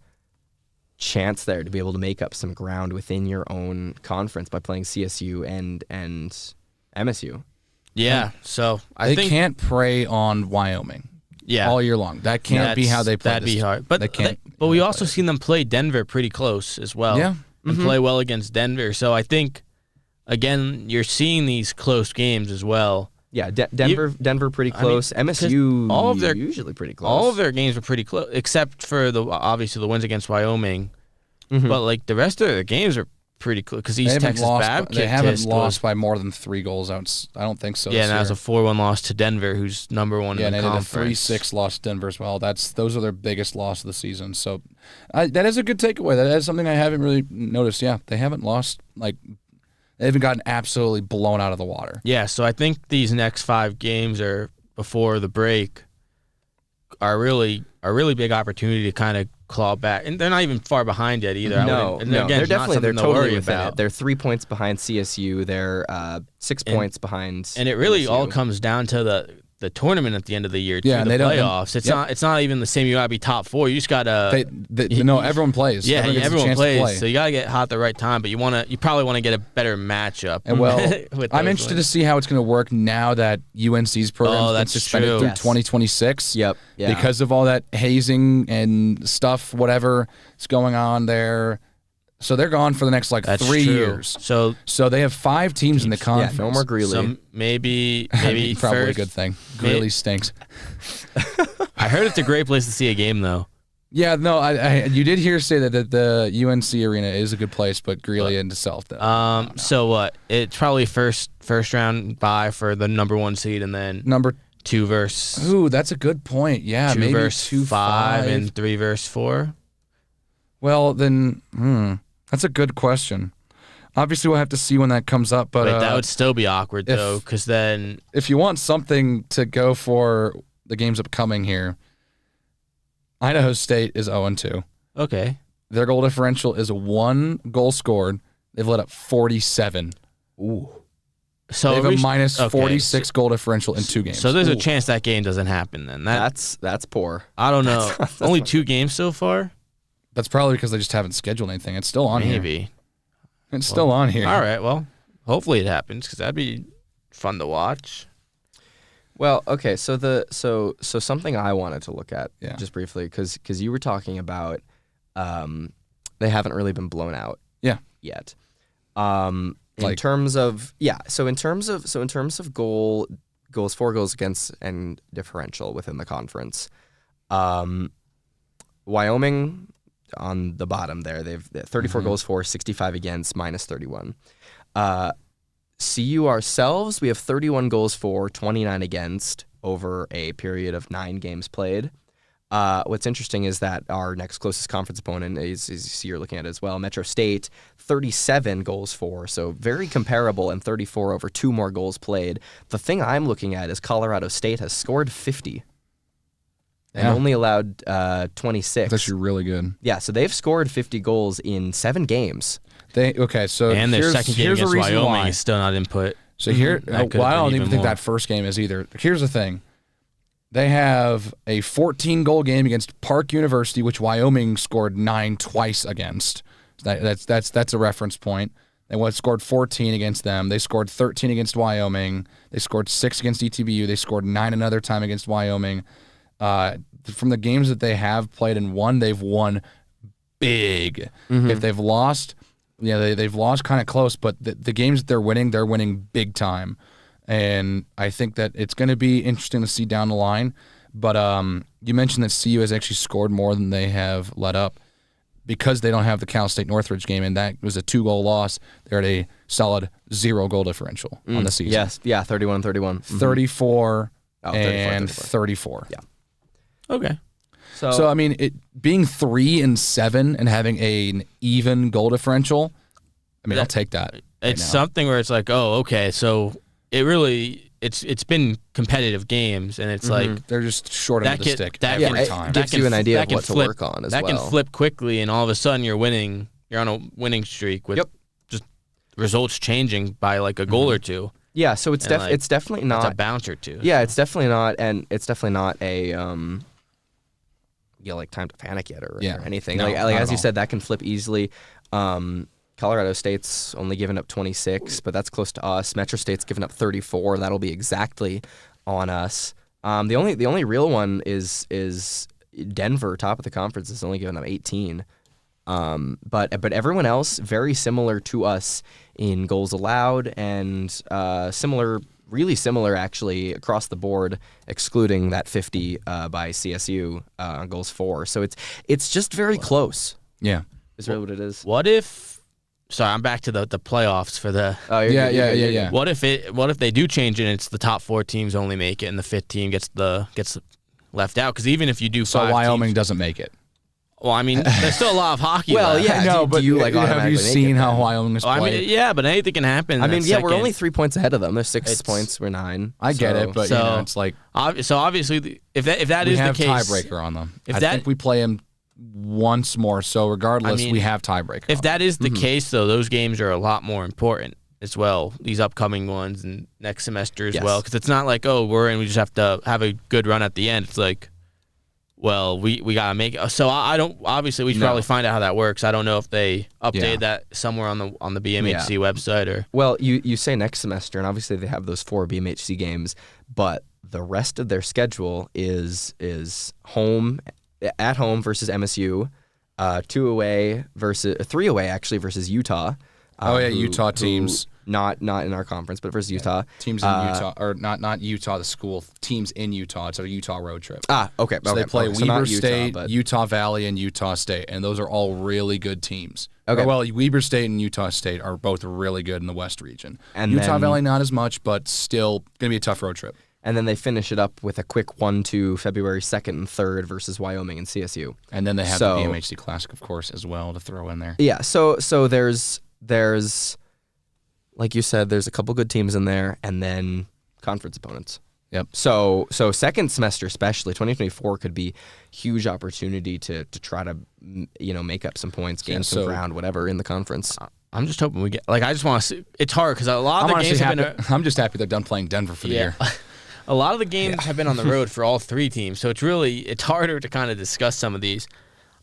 chance there to be able to make up some ground within your own conference by playing CSU and MSU. Yeah. So I They think can't prey on Wyoming all year long. That can't be how they play. That'd this be team. hard. But they can't. but we also seen them play Denver pretty close as well. Yeah. And play well against Denver. So I think again you're seeing these close games as well. Yeah, Denver pretty close. MSU all of their- usually pretty close. All of their games were pretty close, except for obviously the wins against Wyoming. But like the rest of their games are pretty close because They East haven't Texas lost. Baptist They haven't lost by more than 3 goals. I don't think so. Yeah, this and that was year. a 4-1 loss to Denver, who's number 1 Yeah, in and the they did a conference. 3-6 loss to Denver as well. Those are their biggest loss of the season. So that is a good takeaway. That is something I haven't really noticed. Yeah, they haven't lost. Like they haven't gotten absolutely blown out of the water. Yeah, so I think these next 5 games are before the break are really a really big opportunity to kind of claw back, and they're not even far behind yet either. No, and no, again, they're not definitely something to totally worry within about. it. They're 3 points behind CSU. They're 6 points behind. And it really all MSU. comes down to the tournament at the end of the year, Yeah, to and the they don't- playoffs. It's not even the same. You gotta be top 4. You just gotta. No, everyone plays. Yeah, gets a everyone chance to plays, play. so you gotta get hot at the right time. But you probably want to get a better matchup. And well, with I'm those interested to ones. see how it's going to work now that UNC's program's been that's suspended true. through Yes. 2026. Yep. Yeah. Because of all that hazing and stuff, whatever is going on there. So they're gone for the next That's 3 true. years. So So they have 5 teams in the yeah, conference. no more Greeley. some maybe Probably first, a good thing. Greeley stinks. I heard it's a great place to see a game though. Yeah, no, you did hear say that the UNC arena is a good place, but Greeley and DeSelf though. So what? It's probably first round bye for the number 1 seed, and then Number 2 versus Ooh, that's a good point. Yeah, 2 maybe versus 5 and 3 versus 4. Well, then, that's a good question. Obviously, we'll have to see when that comes up. But But that would still be awkward though, because then if you want something to go for the games upcoming here, Idaho State is 0-2. okay. Their goal differential is 1 goal scored. They've let up 47. Ooh. So They have a we- minus okay, 46 goal differential in 2 games. So there's a chance that game doesn't happen then. That's poor. I don't know. Only 2 games so far. That's probably because they just haven't scheduled anything. It's still on here. Maybe. It's still on here. All right. Well, hopefully it happens because that'd be fun to watch. Well, okay, so something I wanted to look at Yeah. just briefly because you were talking about they haven't really been blown out Yeah. yet. In Like- terms of goals for, goals against, and differential within the conference, Wyoming on the bottom there, they've 34 goals for, 65 against, minus 31. CU ourselves, we have 31 goals for, 29 against over a period of 9 games played. What's interesting is that our next closest conference opponent is you see you're looking at it as well, Metro State, 37 goals for, so very comparable, and 34 over 2 more goals played. The thing I'm looking at is Colorado State has scored 50 and Yeah. only allowed 26. That's actually really good. Yeah, so they've scored 50 goals in 7 games. So And their here's- second game here's a against reason Wyoming why. is still not input. So here, That could've well, I been don't even even think more. that first game is either. Here's the thing. They have a 14-goal game against Park University, which Wyoming scored 9 twice against. That's a reference point. They scored 14 against them. They scored 13 against Wyoming. They scored 6 against ETBU. They scored 9 another time against Wyoming. From the games that they have played and won, they've won big. If they've lost, they've lost kind of close, but the games that they're winning big time. And I think that it's going to be interesting to see down the line. But you mentioned that CU has actually scored more than they have let up. because they don't have the Cal State Northridge game, and that was a 2-goal loss, they're at a solid 0-goal differential on the season. Yes, yeah, 31-31. 34 Oh, and 34. 34. Yeah. Okay. So I mean, it being 3-7 and having an even goal differential, I mean, I'll take that. It's something where it's like, oh, okay, so it really it's been competitive games, and it's like They're just short end of the stick every time. It gives you an idea of what to work on as well. That can flip quickly, and all of a sudden you're winning. You're on a winning streak with just results changing by like a goal or two. Yeah, so it's definitely not a bounce or two. Yeah, it's definitely not, and it's definitely not a like time to panic yet or anything. No, like not as at you all. said, that can flip easily. Colorado State's only given up 26, but that's close to us. Metro State's given up 34. That'll be exactly on us. The only real one is Denver, top of the conference, is only given up 18. But everyone else very similar to us in goals allowed and really similar actually across the board, excluding that 50 by CSU on goals for. So it's just very close. Yeah. Is really what it is. What if? Sorry, I'm back to the playoffs for the. Oh, Yeah. What if they do change it and it's the top 4 teams only make it and the 5th team gets left out? Because even if you do So 5 Wyoming teams, doesn't make it. well, I mean, there's still a lot of hockey. Well, left. yeah, No, do but you like have you automatically make seen it how then? Wyoming is I playing? mean, yeah, but anything can happen. I mean, that we're second. only 3 points ahead of them. They're 6 It's- points. We're 9. I get it, but So- it's like So obviously, if that we is the have case, tiebreaker on them. if I that- think we play them once more, so regardless, I mean, we have tiebreaker. if on that is the Mm-hmm. case, though, those games are a lot more important as well. These upcoming ones and next semester as Yes. well, because it's not like, oh, we're in, we just have to have a good run at the end. It's like, well, we gotta make it. So I don't. Obviously, we should No. probably find out how that works. I don't know if they update Yeah. that somewhere on the BMHC website or. Well, you say next semester, and obviously they have those 4 BMHC games, but the rest of their schedule is at home versus MSU, 3 away versus Utah. Oh, yeah, Utah teams. Not in our conference, but versus Utah. teams in Utah, or not Utah, the school, teams in Utah. It's a Utah road trip. Okay. So they play so not Weber Utah, State, but- Utah Valley, and Utah State, and those are all really good teams. Okay. Or, well, Weber State and Utah State are both really good in the West region. And Utah then- Valley not as much, but still going to be a tough road trip. And then they finish it up with a quick 1-2 February 2nd and 3rd versus Wyoming and CSU. And then they have So- the BMHC Classic, of course, as well to throw in there. Yeah, so there's like you said, there's a couple good teams in there, and then conference opponents. Yep. So second semester, especially 2024, could be huge opportunity to try to make up some points, gain some so- ground, whatever in the conference. I'm just hoping we get. Like, I just want to see. It's hard because a lot of I'm the games honestly have happy. been. I'm just happy they're done playing Denver for the year. A lot of the games have been on the road for all 3 teams, so it's harder to kind of discuss some of these.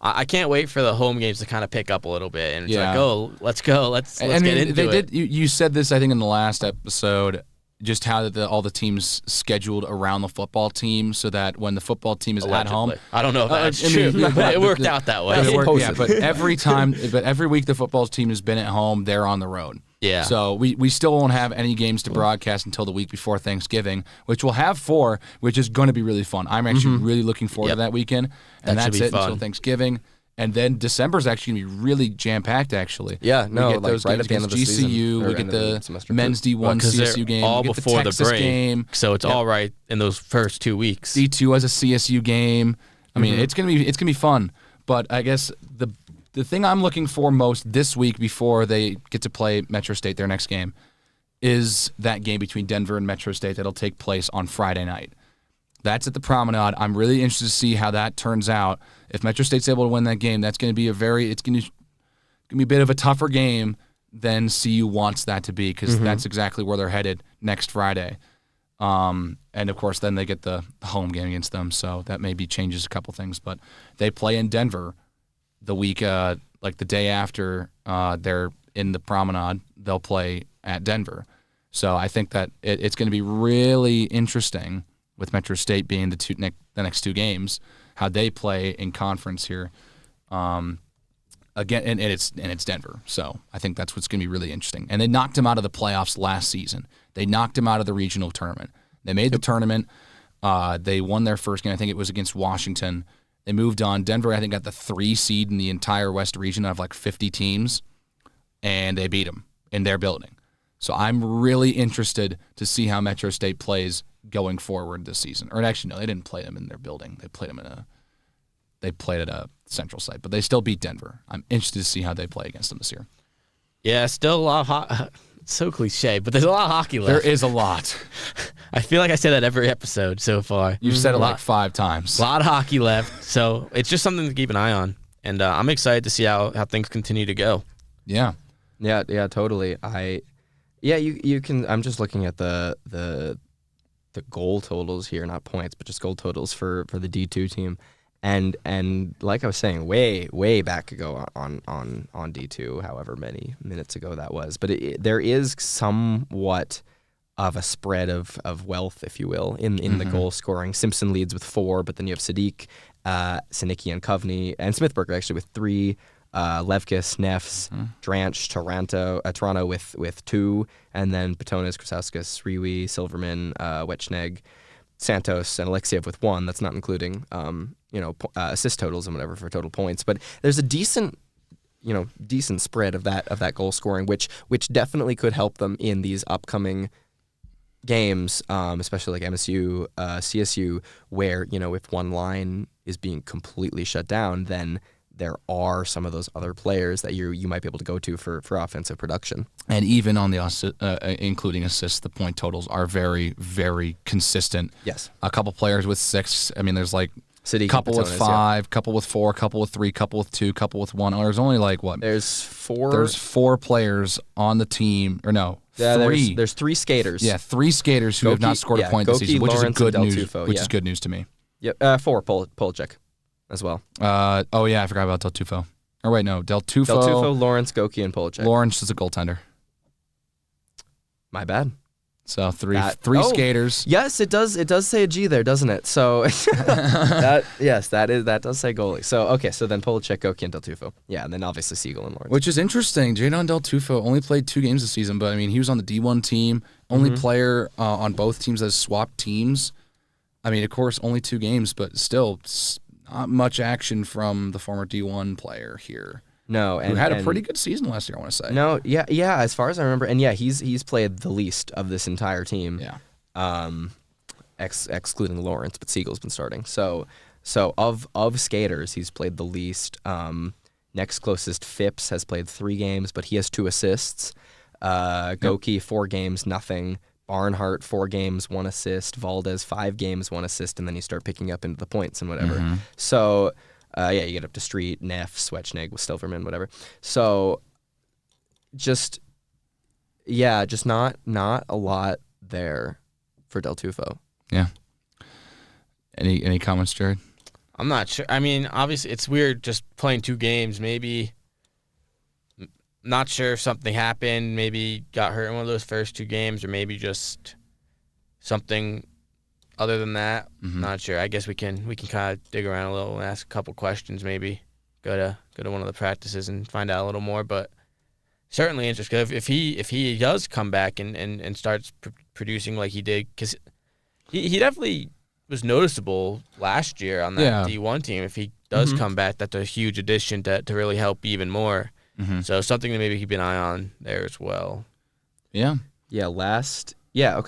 I can't wait for the home games to kind of pick up a little bit, and it's like, oh, let's go, let's I get mean, into they it. did. You said this, I think, in the last episode, just how all the teams scheduled around the football team, so that when the football team is at home, Allegedly. I don't know if that's I mean, true, but it worked out that way. But every week the football team has been at home, they're on the road. Yeah. So we still won't have any games to broadcast until the week before Thanksgiving, which we'll have 4, which is going to be really fun. I'm actually really looking forward to that weekend, and That should that's be it fun. until Thanksgiving. And then December's actually going to be really jam-packed, actually. Yeah, no, we get like those right games at the end of the against season, GCU, or we get end of the the semester. men's D1 Because they're CSU game, all we get before the the Texas break, game. so it's all right in those first 2 weeks. D2 has a CSU game. I mean, it's gonna be fun. But I guess the thing I'm looking for most this week before they get to play Metro State their next game is that game between Denver and Metro State that'll take place on Friday night. That's at the Promenade. I'm really interested to see how that turns out. If Metro State's able to win that game, that's going to be it's going to be a bit of a tougher game than CU wants that to be, because that's exactly where they're headed next Friday. And of course, then they get the home game against them, so that maybe changes a couple things. But they play in Denver the week, like the day after they're in the Promenade, they'll play at Denver. So I think that it's going to be really interesting with Metro State being the next 2 games, how they play in conference here. Again, and it's Denver, so I think that's what's going to be really interesting. And they knocked them out of the playoffs last season. They knocked them out of the regional tournament. They made the tournament. They won their first game. I think it was against Washington, They moved on. Denver, I think, got the 3 seed in the entire West region out of like 50 teams, and they beat them in their building. So I'm really interested to see how Metro State plays going forward this season. Or actually, no, they didn't play them in their building. They played at a central site, but they still beat Denver. I'm interested to see how they play against them this year. Yeah, still a lot of it's so cliche, but there's a lot of hockey left. There is a lot. I feel like I say that every episode so far. You've said it like 5 times. A lot of hockey left, so it's just something to keep an eye on. And I'm excited to see how things continue to go. Yeah. Yeah, totally. You can. I'm just looking at the goal totals here, not points, but just goal totals for the D2 team. And like I was saying, way back ago on D2, however many minutes ago that was, but there is somewhat of a spread of wealth, if you will, in the goal scoring. Simpson leads with 4, but then you have Sadiq, Sinicki, and Kovney, and Smithberger actually with 3. Levkis, Neffs, Dranch, Toronto with 2, and then Patonis, Krasauskas, Riwi, Silverman, Wetchneg, Santos, and Alexiev with 1. That's not including assist totals and whatever for total points. But there's a decent spread of that goal scoring, which definitely could help them in these upcoming games, especially like MSU, CSU, where if one line is being completely shut down, then there are some of those other players that you might be able to go to for offensive production. And even on the including assists, the point totals are very, very consistent. Yes. A couple players with 6. I mean, there's like City, couple with 5, couple with 4, couple with 3, couple with 2, couple with 1. Oh, there's only like what? There's 4. There's 4 players on the team, or no, Yeah, 3. There's 3 skaters. Yeah, 3 skaters who have not scored a point this season, which Lawrence, is good and news. Del Tufo, Which is good news to me. Yep. 4 Polacek as well. Oh yeah, I forgot about Del Tufo. Or wait, no, Del Tufo. Del Tufo, Lawrence, Goki, and Polacek. Lawrence is a goaltender. My bad. So three skaters. Yes, it does. It does say a G there, doesn't it? So that does say goalie. So so then Polacek, Goki, and Del Tufo. Yeah, and then obviously Siegel and Lawrence. Which is interesting. Jadon Del Tufo only played 2 games this season, but I mean he was on the D1 team, only player on both teams that has swapped teams. I mean, of course, only 2 games, but still not much action from the former D1 player here. No, and who had a pretty good season last year, I want to say. No, yeah. As far as I remember, and yeah, he's played the least of this entire team. Yeah. Excluding Lawrence, but Siegel's been starting. So of skaters, he's played the least. Next closest, Phipps has played 3 games, but he has 2 assists. Goki 4 games, nothing. Barnhart 4 games, 1 assist. Valdez 5 games, 1 assist, and then you start picking up into the points and whatever. So. You get up to Street, Neff, Swetchneg, Silverman, whatever. So, just not a lot there for Del Tufo. Yeah. Any comments, Jared? I'm not sure. I mean, obviously, it's weird just playing 2 games. Maybe, not sure if something happened. Maybe got hurt in one of those first 2 games, or maybe just something. Other than that, not sure. I guess we can kind of dig around a little and ask a couple questions. Maybe go to one of the practices and find out a little more. But certainly interesting if he does come back and starts producing like he did, because he definitely was noticeable last year on that D1 team. If he does come back, that's a huge addition to really help even more. So something to maybe keep an eye on there as well. Yeah. Yeah. Del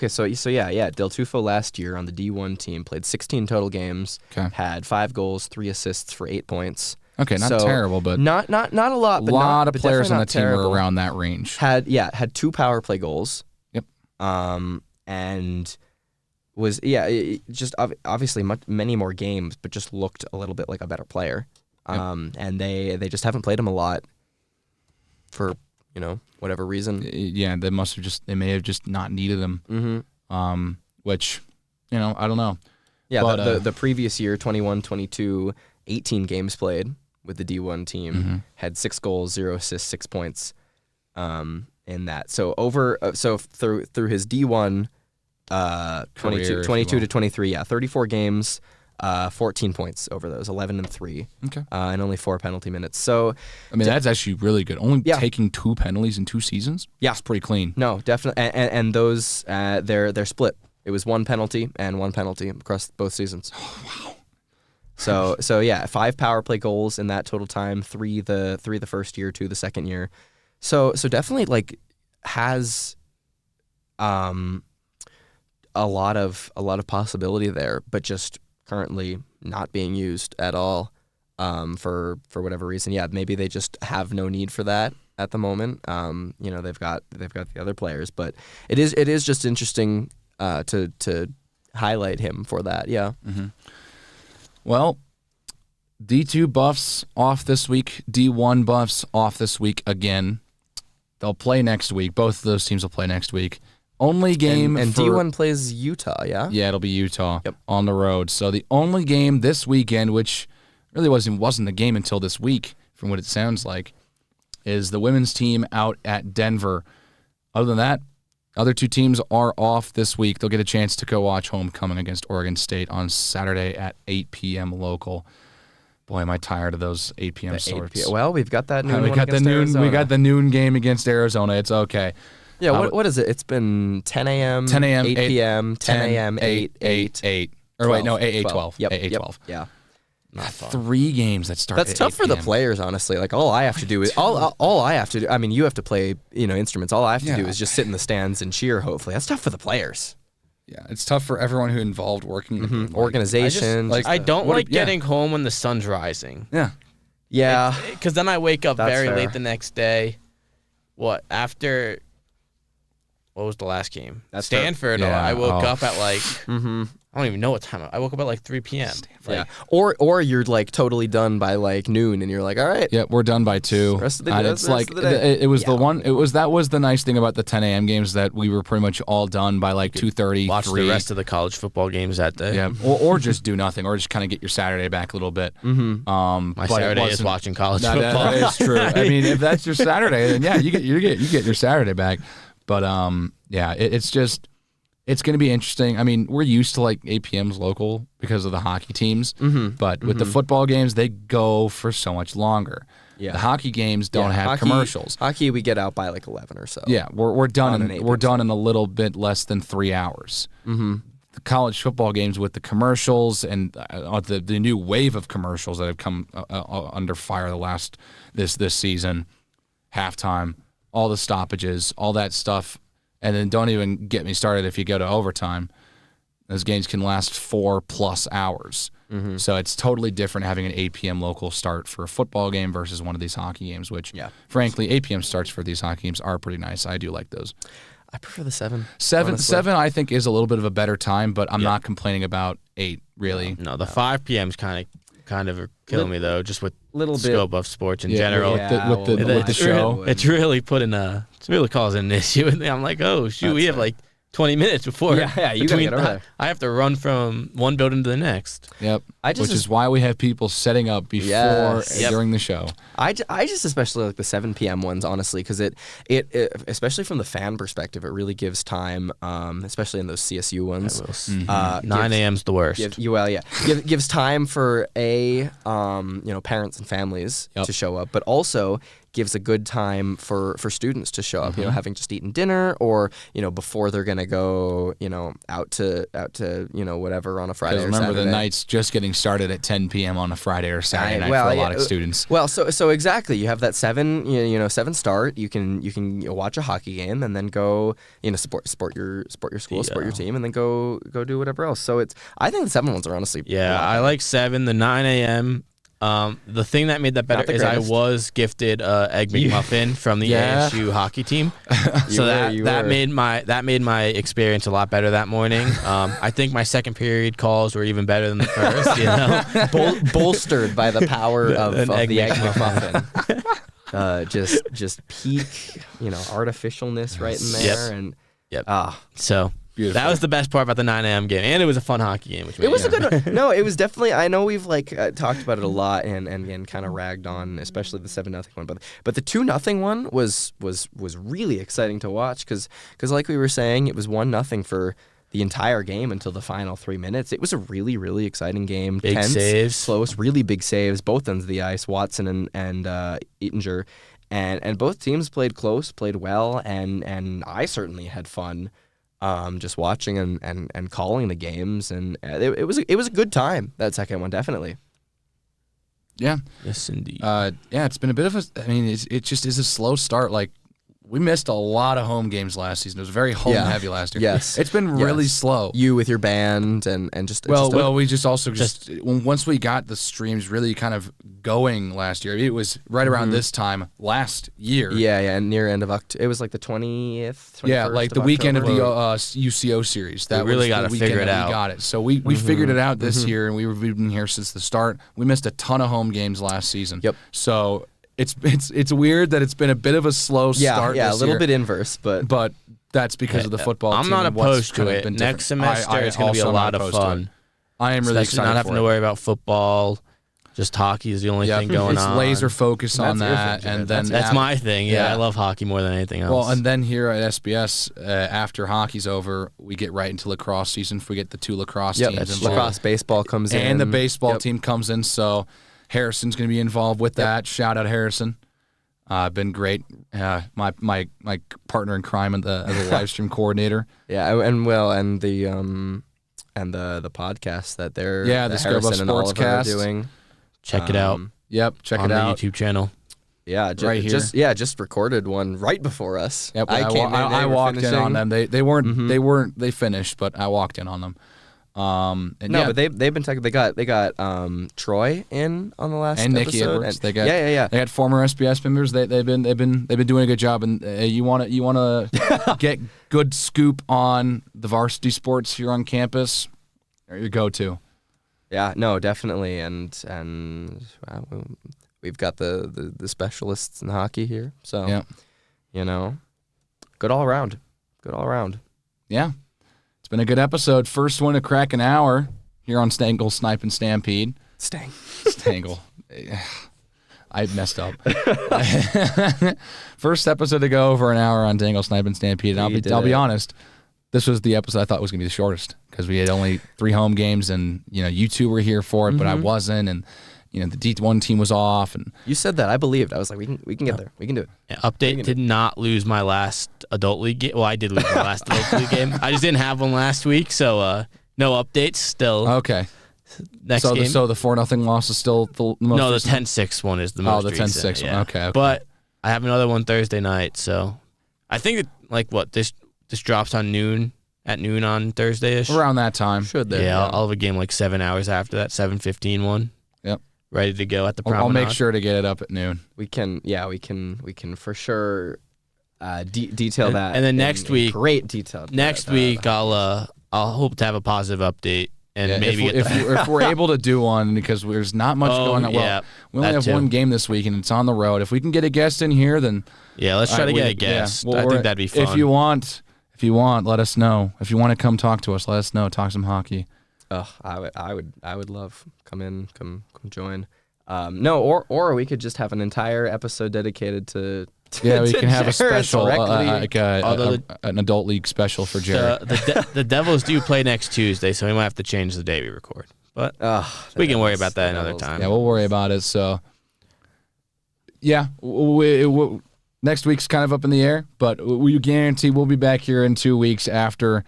Tufo last year on the D1 team played 16 total games, had 5 goals, 3 assists for 8 points. Okay, not terrible, but not a lot. But a lot of but players on the team terrible. were around that range. Had 2 power play goals. Yep. And was just obviously many more games, but just looked a little bit like a better player. And they just haven't played him a lot for whatever reason. Yeah, they may have just not needed him. Which, I don't know. Yeah, but, the previous year, 21-22, 18 games played with the D1 team, had 6 goals, 0 assists, 6 points in that. So through his D1 22 to 23, 34 games, 14 points over those, 11 and 3. Okay. And only 4 penalty minutes. So I mean, that's actually really good. Only taking 2 penalties in 2 seasons? Yeah. It's pretty clean. No, definitely. And those, they're split. It was 1 penalty and 1 penalty across both seasons. Oh, wow. So yeah, 5 power play goals in that total time, 3 the first year, 2 the second year. So definitely like has a lot of possibility there, but just currently not being used at all for whatever reason. Yeah, maybe they just have no need for that at the moment. They've got the other players, but it is just interesting to highlight him for that. Yeah. Mm-hmm. Well, D2 buffs off this week. D1 buffs off this week again. They'll play next week. Both of those teams will play next week. Only game and D1 plays Utah, yeah? Yeah, it'll be Utah on the road. So the only game this weekend, which really wasn't the game until this week, from what it sounds like, is the women's team out at Denver. Other than that, other 2 teams are off this week. They'll get a chance to go watch homecoming against Oregon State on Saturday at 8 p.m. local. Boy, am I tired of those 8 p.m. starts. Well, we've got that noon we one got against Arizona. We got the noon game against Arizona. It's okay. Yeah, what is it? It's been 10 a.m., 10 a.m., 8 p.m., 10 a.m., 8, 8. Or 12, wait, no, 8, 12. Yep, 8, 12. Yeah. Not fun. 3 games that start. That's at tough 8 for the p.m. players, honestly. Like all I have to do is all I have to do. I mean, you have to play, instruments. All I have to do is just sit in the stands and cheer. Hopefully, that's tough for the players. Yeah, it's tough for everyone who involved working in the game. Organization. I don't like getting home when the sun's rising. Yeah. Because then I wake up very fair. late the next day. What was the last game? That's Stanford. fair. Yeah. I woke up at like Mm-hmm. I don't even know what time. I woke up at like 3 p.m. Yeah. Or you're like totally done by like noon, and you're like, all right. Yeah, we're done by 2. Rest of the And day- it's rest like of the day. it was the one. That was the nice thing about the 10 a.m. games, that we were pretty much all done by like 2:30. Watch 3. the rest of the college football games that day. Yeah, or just do nothing, or just kind of get your Saturday back a little bit. Mm-hmm. My Saturday is watching college No, football. that is true. I mean, if that's your Saturday, then yeah, you get your Saturday back. But yeah, it's going to be interesting. I mean, we're used to like 8 p.m.'s local because of the hockey teams, but with the football games, they go for so much longer. Yeah. The hockey games don't have commercials. Hockey, we get out by like 11 or so. Yeah, we're done. On an We're done in a little bit less than 3 hours. Mm-hmm. The college football games with the commercials and the new wave of commercials that have come under fire this season, halftime, all the stoppages, all that stuff. And then don't even get me started if you go to overtime. Those games can last 4+ hours. Mm-hmm. So it's totally different having an 8 p.m. local start for a football game versus one of these hockey games, which, frankly, 8 p.m. starts for these hockey games are pretty nice. I do like those. I prefer the 7. 7, I think, is a little bit of a better time, but I'm not complaining about 8, really. No, the 5 p.m.'s kind of are killing me, though, just with little the scope of sports in Yeah, general. with the show. It's really it's really causing an issue. And I'm like, oh, shoot, we have like 20 minutes before. Yeah, you gotta get over there. I have to run from one building to the next. Yep. Which is why we have people setting up before during the show. I just especially like the 7 p.m. ones, honestly, because it especially from the fan perspective, it really gives time, especially in those CSU ones. 9 a.m.'s the worst. Gives time for parents and families to show up, but also gives a good time for students to show up, having just eaten dinner or, before they're going to go, out to whatever on a Friday or remember, Saturday. the night's just getting started at 10 p.m. on a Friday or Saturday night for a lot of students. Well, so exactly, you have that 7 start. You can watch a hockey game and then go, support your school, support your team, and then go do whatever else. So I think the 7 ones are honestly I like 7. The 9 a.m. The thing that made that better is I was gifted Egg McMuffin from the ASU hockey team, so that made my experience a lot better that morning. I think my second period calls were even better than the first. Bolstered by the power of the Egg McMuffin. Just peak, artificialness right in there, So. Beautiful. That was the best part about the 9 a.m. game, and it was a fun hockey game. It was a good one. No, it was definitely. I know we've talked about it a lot and kind of ragged on, especially the 7-0 one, but the 2-0 one was really exciting to watch because like we were saying, it was 1-0 for the entire game until the final 3 minutes. It was a really, really exciting game. Big tense, saves, close, really big saves, both ends of the ice. Watson and Ettinger, and both teams played close, played well, and I certainly had fun. Just watching and calling the games, and it was a good time, that second one, definitely. Yeah. Yes, indeed. It's been a bit of a. I mean, it just is a slow start. Like, we missed a lot of home games last season. It was very home heavy last year. Yes. It's been really slow. You with your band and just we just once we got the streams really kind of going last year, it was right around this time last year. Yeah, near end of October. It was like the 20th. Yeah, like the weekend of the October. UCO series. That really was got the to weekend figure it that out. we got it. So we figured it out this year, and we've been here since the start. We missed a ton of home games last season. Yep. So it's weird that it's been a bit of a slow start. Yeah, this a little year, bit inverse, but that's because of the football. I'm team not and what's opposed to kind of it. been Next different. semester is going to be a also lot not of opposed to fun. it. I am really Especially excited not having for to it. worry about football. Just hockey is the only thing going it's on. laser focus on That's your that, thing, Jared. and then That's my thing. Yeah, Yeah. I love hockey more than anything else. Well, and then here at SBS, after hockey's over, we get right into lacrosse season. If we get the 2 lacrosse teams involved. lacrosse baseball comes in. And the baseball team comes in, so Harrison's going to be involved with that. Shout out Harrison. Been great. My partner in crime as a live stream coordinator. Yeah, and the podcast that they're Yeah, that the Scobo Harrison and Oliver are Sportscast. doing. check it out Yep, check on it the out. YouTube channel. Yeah, Right here. just recorded one right before us. Yep, I came in. I were walked in finishing. on them. They finished, but I walked in on them. And No, yeah, but they've been talking. They got Troy in on the last and Nikki episode. Edwards. And, They got yeah. They got former SBS members. They've been doing a good job. And you want to get good scoop on the varsity sports here on campus. Or your go-to. Yeah, no, definitely, and we've got the specialists in hockey here, so Yeah. good all around. Yeah. It's been a good episode. First one to crack an hour here on Dangle, Snipe, and Stampede. Dangle. I messed up. First episode to go over an hour on Dangle, Snipe, and Stampede. And I'll be honest, this was the episode I thought was going to be the shortest because we had only 3 home games, and you 2 were here for it, but I wasn't, and the D1 team was off, and You said that. I believed. I was like, we can get there. We can do it. Yeah, update did not lose my last adult league game. Well, I did lose my last adult league game. I just didn't have one last week, so no updates still. okay. Next So game. the 4-0 loss is still the most. No, the recent? 10-6 one is the most the recent, 10-6 one. yeah. Okay. But I have another one Thursday night, so I think this drops on noon on Thursday-ish. Around that time. Should there? Yeah, I'll have a game like 7 hours after that, 7:15 one. Yep. Ready to go at the I'll promenade. make sure to get it up at noon. We can for sure detail that. and then in next week- great detail. Next week, I'll hope to have a positive update and Yeah, maybe if we're able to do one, because there's not much going on. Well, yeah, we only that have too. one game this week, and it's on the road. If we can get a guest in here, then yeah, let's try to get a guest. I think that'd be fun. If you want, let us know. If you want to come talk to us, let us know. Talk some hockey. I would love come join. Or we could just have an entire episode dedicated to Yeah, we to can have a Jared special, directly. an adult league special for Jared. The Devils do play next Tuesday, so we might have to change the day we record. But we can worry about that another time. Yeah, we'll worry about it. So, yeah, next week's kind of up in the air, but we guarantee we'll be back here in 2 weeks after,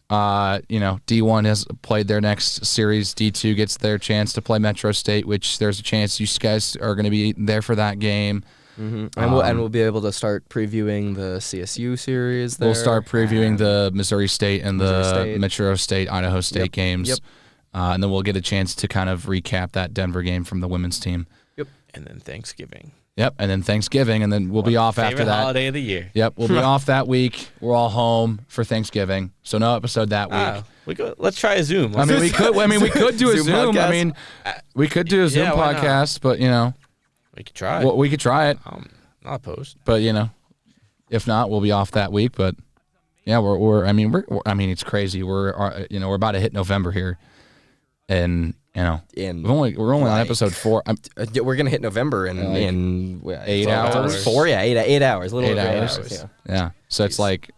D1 has played their next series. D2 gets their chance to play Metro State, which there's a chance you guys are going to be there for that game. Mm-hmm. And we'll be able to start previewing the CSU series. We'll start previewing the Missouri State and Missouri the State. Metro State, Idaho State games. Yep. And then we'll get a chance to kind of recap that Denver game from the women's team. Yep. And then Thanksgiving. Yep, and then Thanksgiving, and then we'll be off after Favorite that. holiday of the year. Yep, we'll be off that week. We're all home for Thanksgiving, so no episode that week. Let's try a Zoom. I mean, we could do a Zoom Zoom. podcast? I mean, we could do a Zoom why not? podcast, but we could try. well, we could try it. Not opposed. But if not, we'll be off that week. But yeah, we're it's crazy. We're about to hit November here, and we're only on episode 4. We're gonna hit November in 8 hours. 4, yeah, 8 hours. A little 8 over 8 hours. hours. Yeah. Yeah, so it's like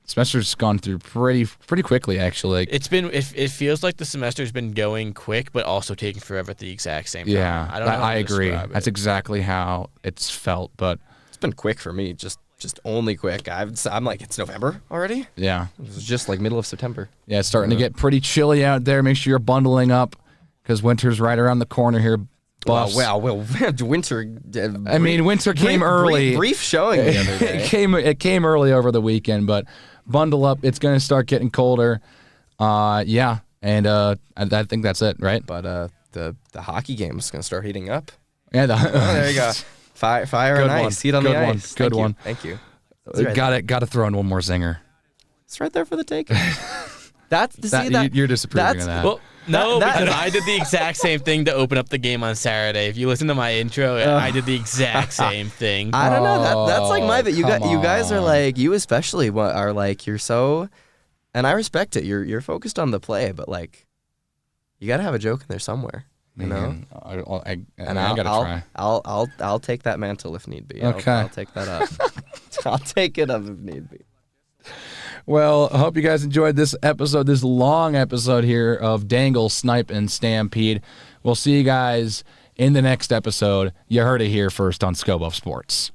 semester's gone through pretty quickly actually. It's been. It feels like the semester's been going quick, but also taking forever at the exact same time. Yeah, I don't know. how I to agree. describe it. That's exactly how it's felt. But It's been quick for me. Just only quick. I'm like, it's November already. yeah, It was just like middle of September. yeah, it's starting to get pretty chilly out there. Make sure you're bundling up because winter's right around the corner here. Buffs. Well, winter. I mean, winter came early. Brief showing the other day. It came early over the weekend, but bundle up. It's going to start getting colder. Yeah, and I think that's it, right? But the hockey game is going to start heating up. Yeah. There you go. Fire Good and one. ice. Heat on Good the one. ice. Good one. Thank you. It's right Got to throw in one more zinger. It's right there for the taking. You're disapproving of that. Well, no, That- because I did the exact same thing to open up the game on Saturday. If you listen to my intro, I did the exact same thing. I don't know. That's like my bit. You come guys are on. like, you especially are like, you're so, and I respect it. You're focused on the play, but like, you got to have a joke in there somewhere. You know. Man, I And got to try. I'll take that mantle if need be. Okay. I'll take that up. I'll take it up if need be. Well, I hope you guys enjoyed this episode, this long episode here of Dangle, Snipe, and Stampede. We'll see you guys in the next episode. You heard it here first on Scope of Sports.